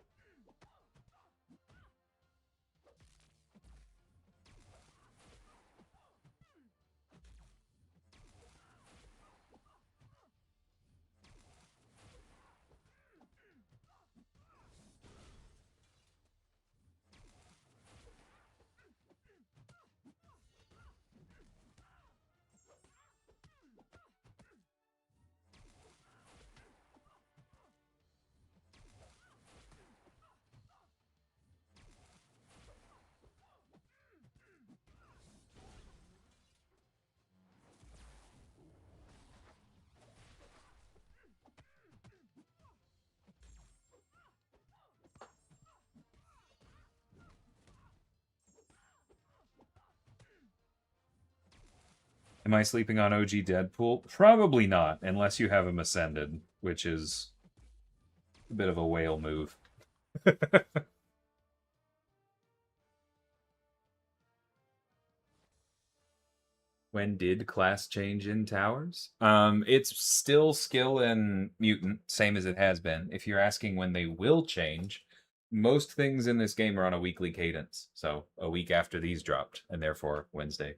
[SPEAKER 3] Am I sleeping on OG Deadpool? Probably not, unless you have him ascended, which is a bit of a whale move. When did class change in towers? It's still skill and mutant, same as it has been. If you're asking when they will change, most things in this game are on a weekly cadence. So a week after these dropped, and therefore Wednesday.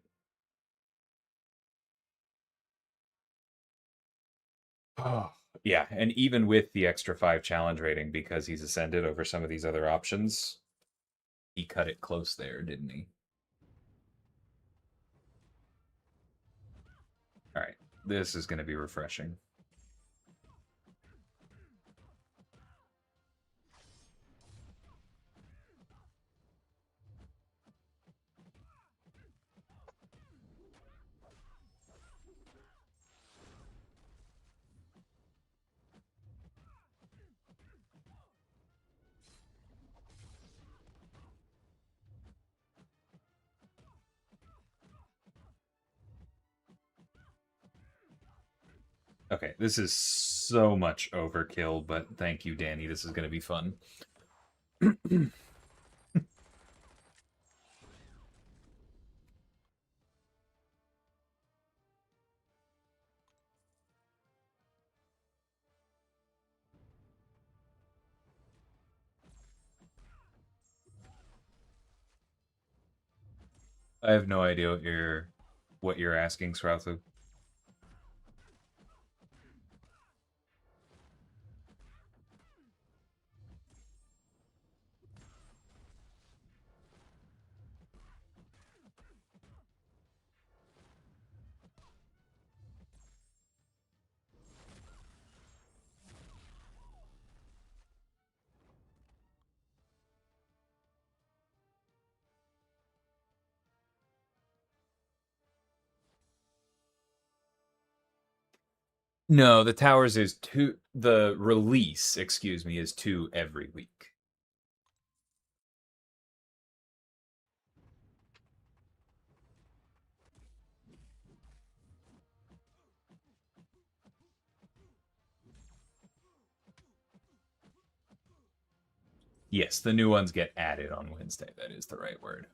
[SPEAKER 3] Oh, yeah, and even with the extra 5 challenge rating, because he's ascended over some of these other options, he cut it close there, didn't he? All right, this is going to be refreshing. Okay, this is so much overkill, but thank you, Danny. This is going to be fun. I have no idea what you're asking, Srathu. No, the towers is two. The release, excuse me, is 2 every week.
[SPEAKER 2] Yes, the new ones get added on Wednesday. That is the right word.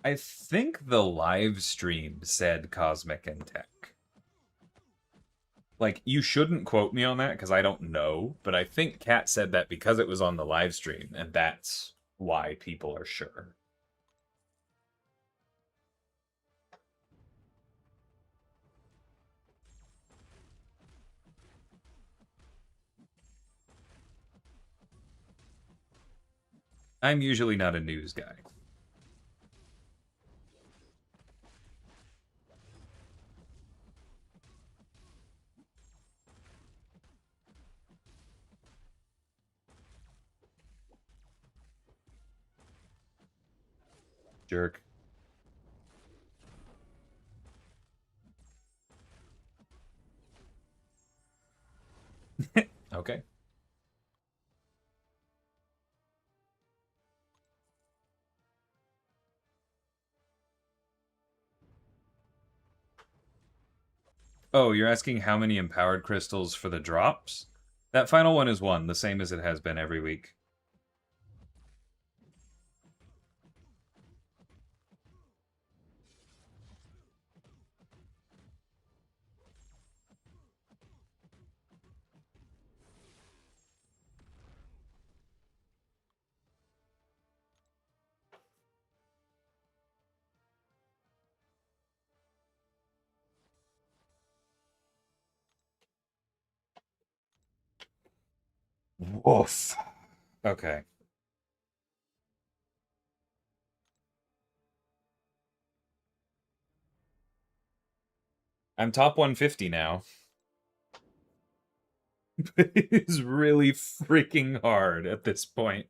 [SPEAKER 2] I think the live stream said Cosmic and Tech. Like, you shouldn't quote me on that because I don't know, but I think Kat said that because it was on the live stream, and that's why people are sure. I'm usually not a news guy. Jerk. Okay. Oh, you're asking how many empowered crystals for the drops? That final one is one, the same as it has been every week. Woof. Okay. I'm top 150 now. It's really freaking hard at this point,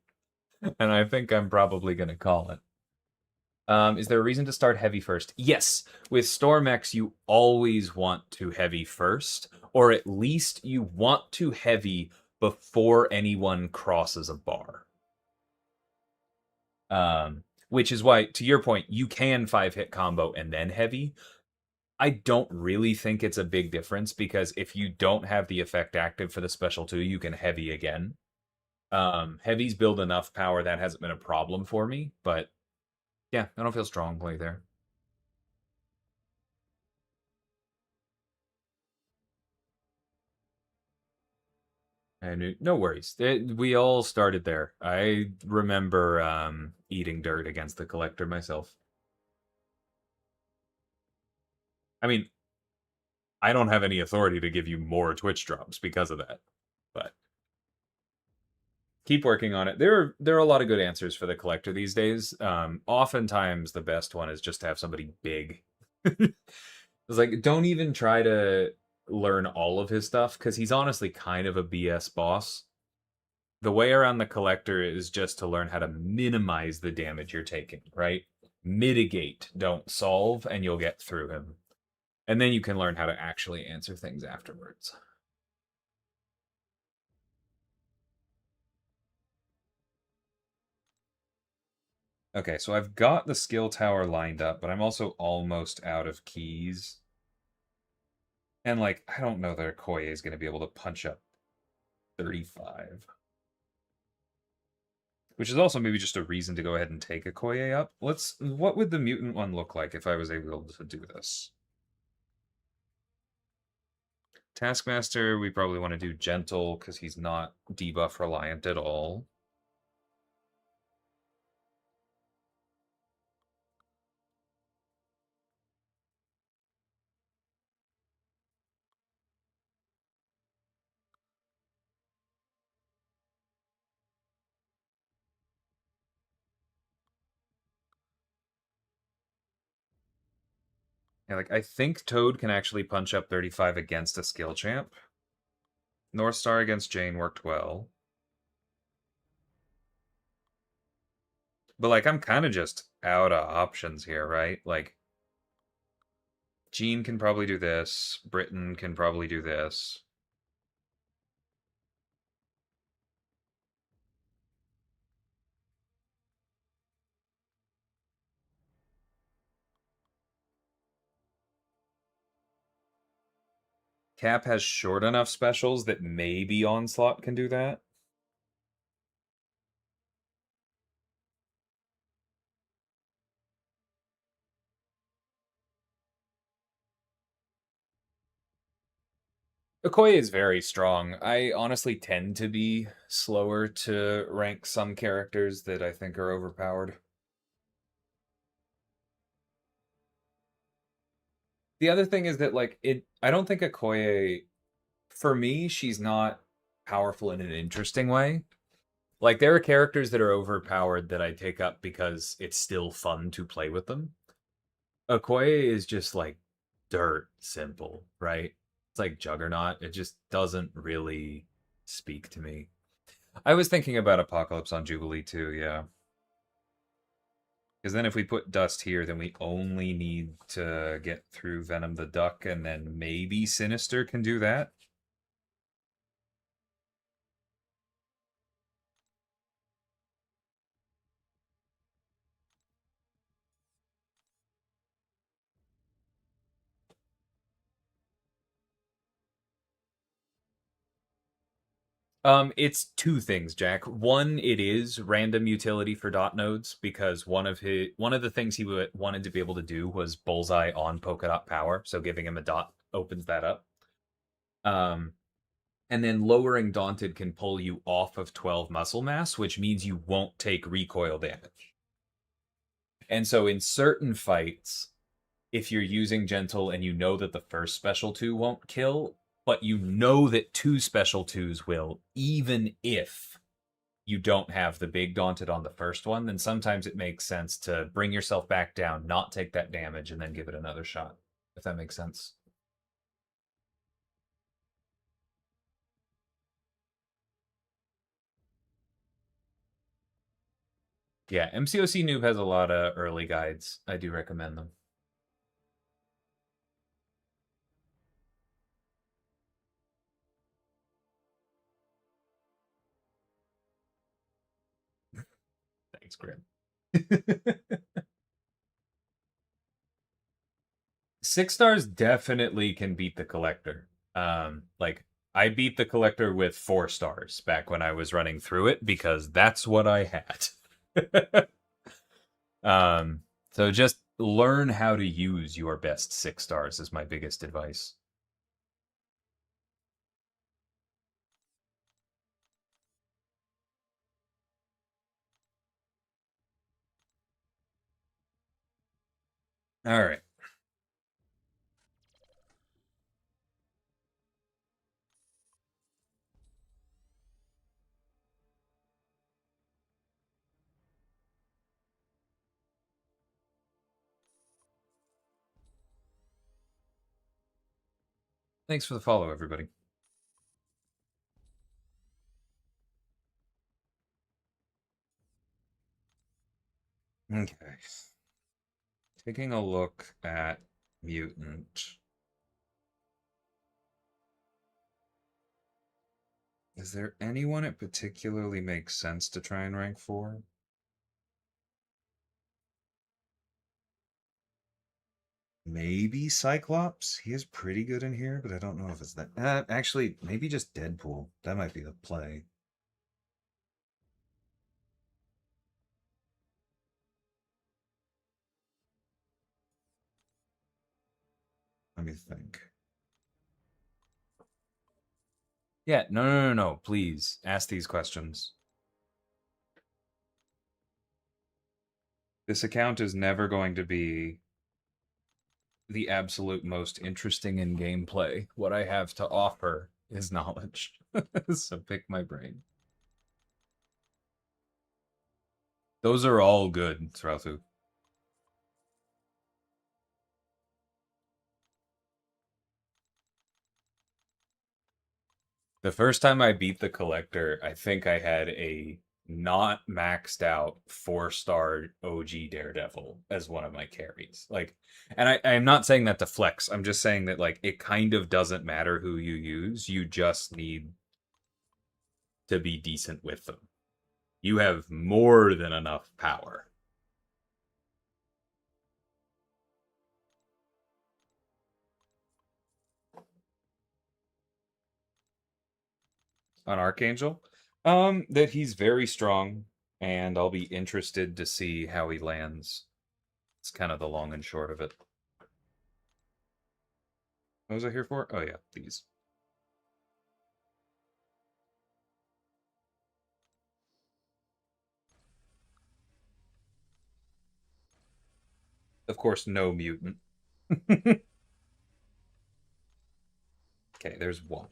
[SPEAKER 2] and I think I'm probably going to call it. Is there a reason to start heavy first? Yes. With Storm-X, you always want to heavy first, or at least you want to heavy before anyone crosses a bar. Which is why, to your point, you can 5-hit combo and then heavy. I don't really think it's a big difference because if you don't have the effect active for the special 2, you can heavy again. Heavies build enough power that hasn't been a problem for me, but yeah, I don't feel strongly there. And no worries. We all started there. I remember eating dirt against the collector myself. I mean, I don't have any authority to give you more Twitch drops because of that, but keep working on it. There are a lot of good answers for the collector these days. Oftentimes the best one is just to have somebody big. It's like, don't even try to learn all of his stuff because he's honestly kind of a BS boss. The way around the collector is just to learn how to minimize the damage you're taking, right? Mitigate, don't solve, and you'll get through him. And then you can learn how to actually answer things afterwards. Okay, so I've got the skill tower lined up, but I'm also almost out of keys. And, like, I don't know that Okoye is going to be able to punch up 35. Which is also maybe just a reason to go ahead and take Okoye up. What would the mutant one look like if I was able to do this? Taskmaster, we probably want to do gentle because he's not debuff reliant at all. Yeah, like I think Toad can actually punch up 35 against a skill champ. North Star against Jane worked well. But like I'm kind of just out of options here, right? Like Jean can probably do this. Britain can probably do this.
[SPEAKER 3] Cap has short enough specials that maybe Onslaught can do that. Okoye is very strong. I honestly tend to be slower to rank some characters that I think are overpowered. The other thing is that I don't think Okoye, for me, she's not powerful in an interesting way. Like there are characters that are overpowered that I take up because it's still fun to play with them. Okoye is just like dirt simple, right? It's like Juggernaut. It just doesn't really speak to me. I was thinking about Apocalypse on Jubilee too, yeah. Because then if we put Dust here, then we only need to get through Venom the Duck, and then maybe Sinister can do that. It's two things, Jack. One, it is random utility for dot nodes because one of the things he wanted to be able to do was bullseye on polka dot power, so giving him a dot opens that up. Um, and then lowering Daunted can pull you off of 12 muscle mass, which means you won't take recoil damage. And so in certain fights, if you're using Gentle and you know that the first special 2 won't kill, but you know that 2 special 2s will, even if you don't have the big Daunted on the first one, then sometimes it makes sense to bring yourself back down, not take that damage, and then give it another shot, if that makes sense. Yeah, MCOC Noob has a lot of early guides. I do recommend them. Thanks, Grim. 6 stars definitely can beat the Collector. Like I beat the Collector with 4 stars back when I was running through it because that's what I had. So just learn how to use your best 6 stars is my biggest advice. All right. Thanks for the follow, everybody. Okay. Taking a look at Mutant. Is there anyone it particularly makes sense to try and rank for? Maybe Cyclops. He is pretty good in here, but I don't know if it's that. Actually, maybe just Deadpool. That might be the play. Let me think. Yeah, no. Please ask these questions. This account is never going to be the absolute most interesting in gameplay. What I have to offer is knowledge. So pick my brain. Those are all good, Srathu. The first time I beat the Collector, I think I had a not maxed out 4-star OG Daredevil as one of my carries. And I'm not saying that to flex. I'm just saying that it kind of doesn't matter who you use. You just need to be decent with them. You have more than enough power.
[SPEAKER 1] on Archangel. That he's very strong, and I'll be interested to see how he lands. It's kind of the long and short of it. What was I here for? Oh yeah, these. Of course, no mutant. Okay, there's one.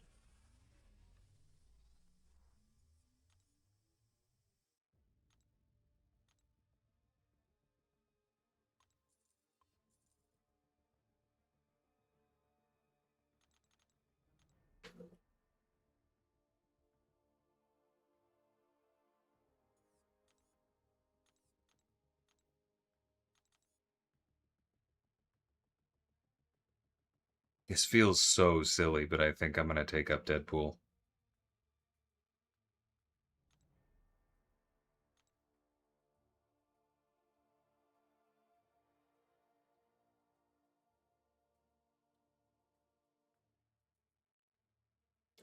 [SPEAKER 1] This feels so silly, but I think I'm gonna take up Deadpool.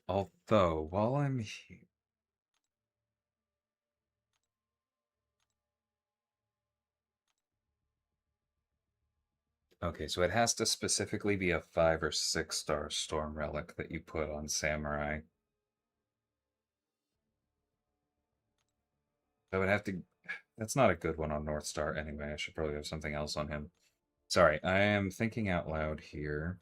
[SPEAKER 1] Although, while I'm here... Okay, so it has to specifically be a 5 or 6-star Storm Relic that you put on Samurai. I would have to... That's not a good one on North Star anyway. I should probably have something else on him. Sorry, I am thinking out loud here.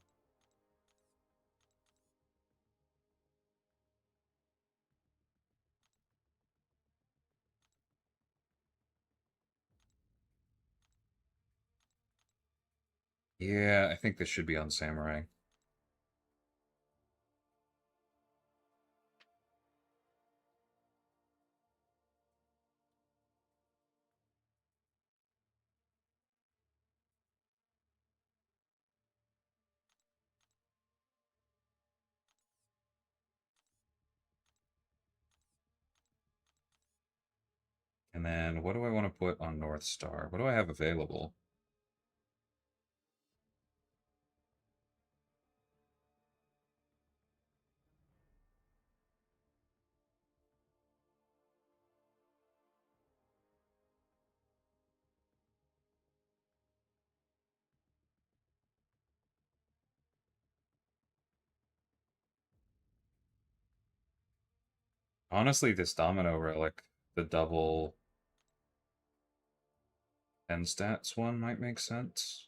[SPEAKER 1] Yeah, I think this should be on Samurai. And then what do I want to put on North Star? What do I have available? Honestly, this Domino Relic, the double 10 stats one might make sense.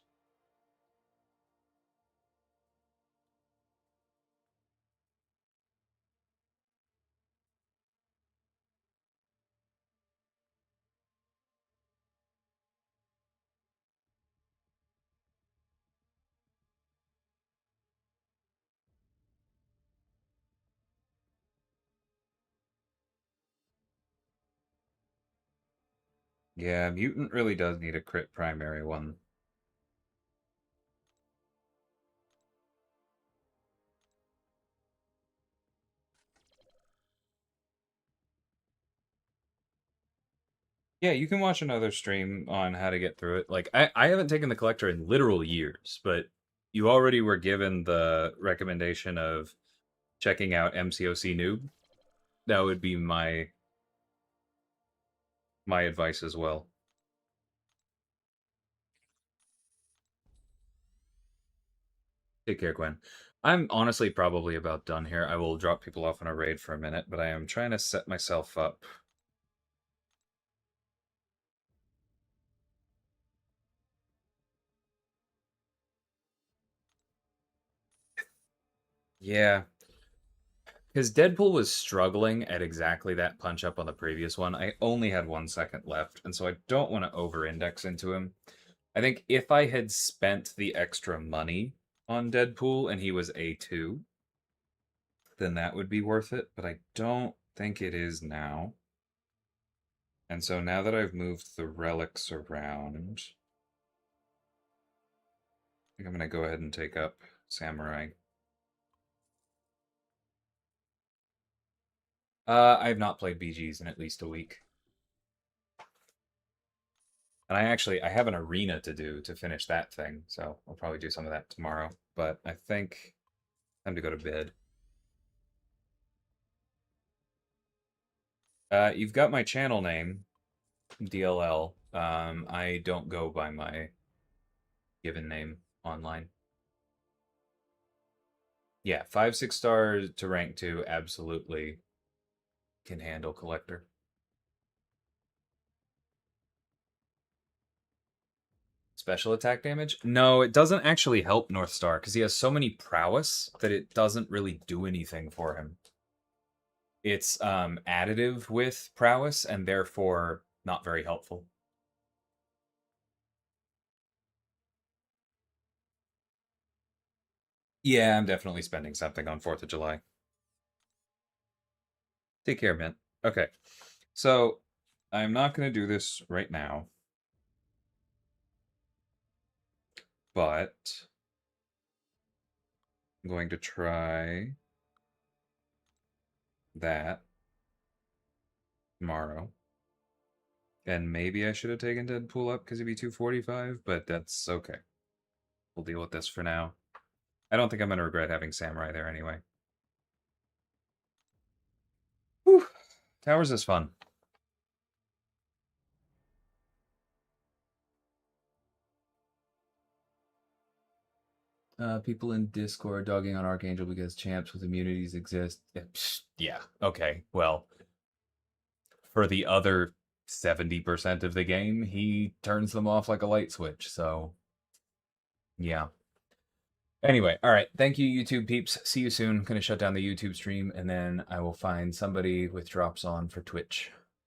[SPEAKER 1] Yeah, Mutant really does need a crit primary one. Yeah, you can watch another stream on how to get through it. Like, I haven't taken the collector in literal years, but you already were given the recommendation of checking out MCOC Noob. That would be my advice as well. Take care, Gwen. I'm honestly probably about done here. I will drop people off on a raid for a minute, but I am trying to set myself up. Yeah, because Deadpool was struggling at exactly that punch up on the previous one. I only had 1 second left, and so I don't want to over-index into him. I think if I had spent the extra money on Deadpool and he was A2, then that would be worth it, but I don't think it is now. And so now that I've moved the relics around, I think I'm going to go ahead and take up Samurai. I have not played BGs in at least a week. And I have an arena to do to finish that thing, so I'll probably do some of that tomorrow. But I think time to go to bed. You've got my channel name, DLL. I don't go by my given name online. Yeah, 5-6 stars to rank 2, absolutely can handle collector. Special attack damage? No, it doesn't actually help North Star because he has so many prowess that it doesn't really do anything for him. It's additive with prowess and therefore not very helpful. Yeah, I'm definitely spending something on 4th of July. Take care, man. Okay. So, I'm not going to do this right now. But I'm going to try that tomorrow. And maybe I should have taken Deadpool up because he'd be 245, but that's okay. We'll deal with this for now. I don't think I'm going to regret having Samurai there anyway. Whew. Towers is fun. People in Discord dogging on Archangel because champs with immunities exist. Yeah, okay. Well, for the other 70% of the game, he turns them off like a light switch, so yeah. Anyway, all right. Thank you, YouTube peeps. See you soon. Gonna shut down the YouTube stream, and then I will find somebody with drops on for Twitch.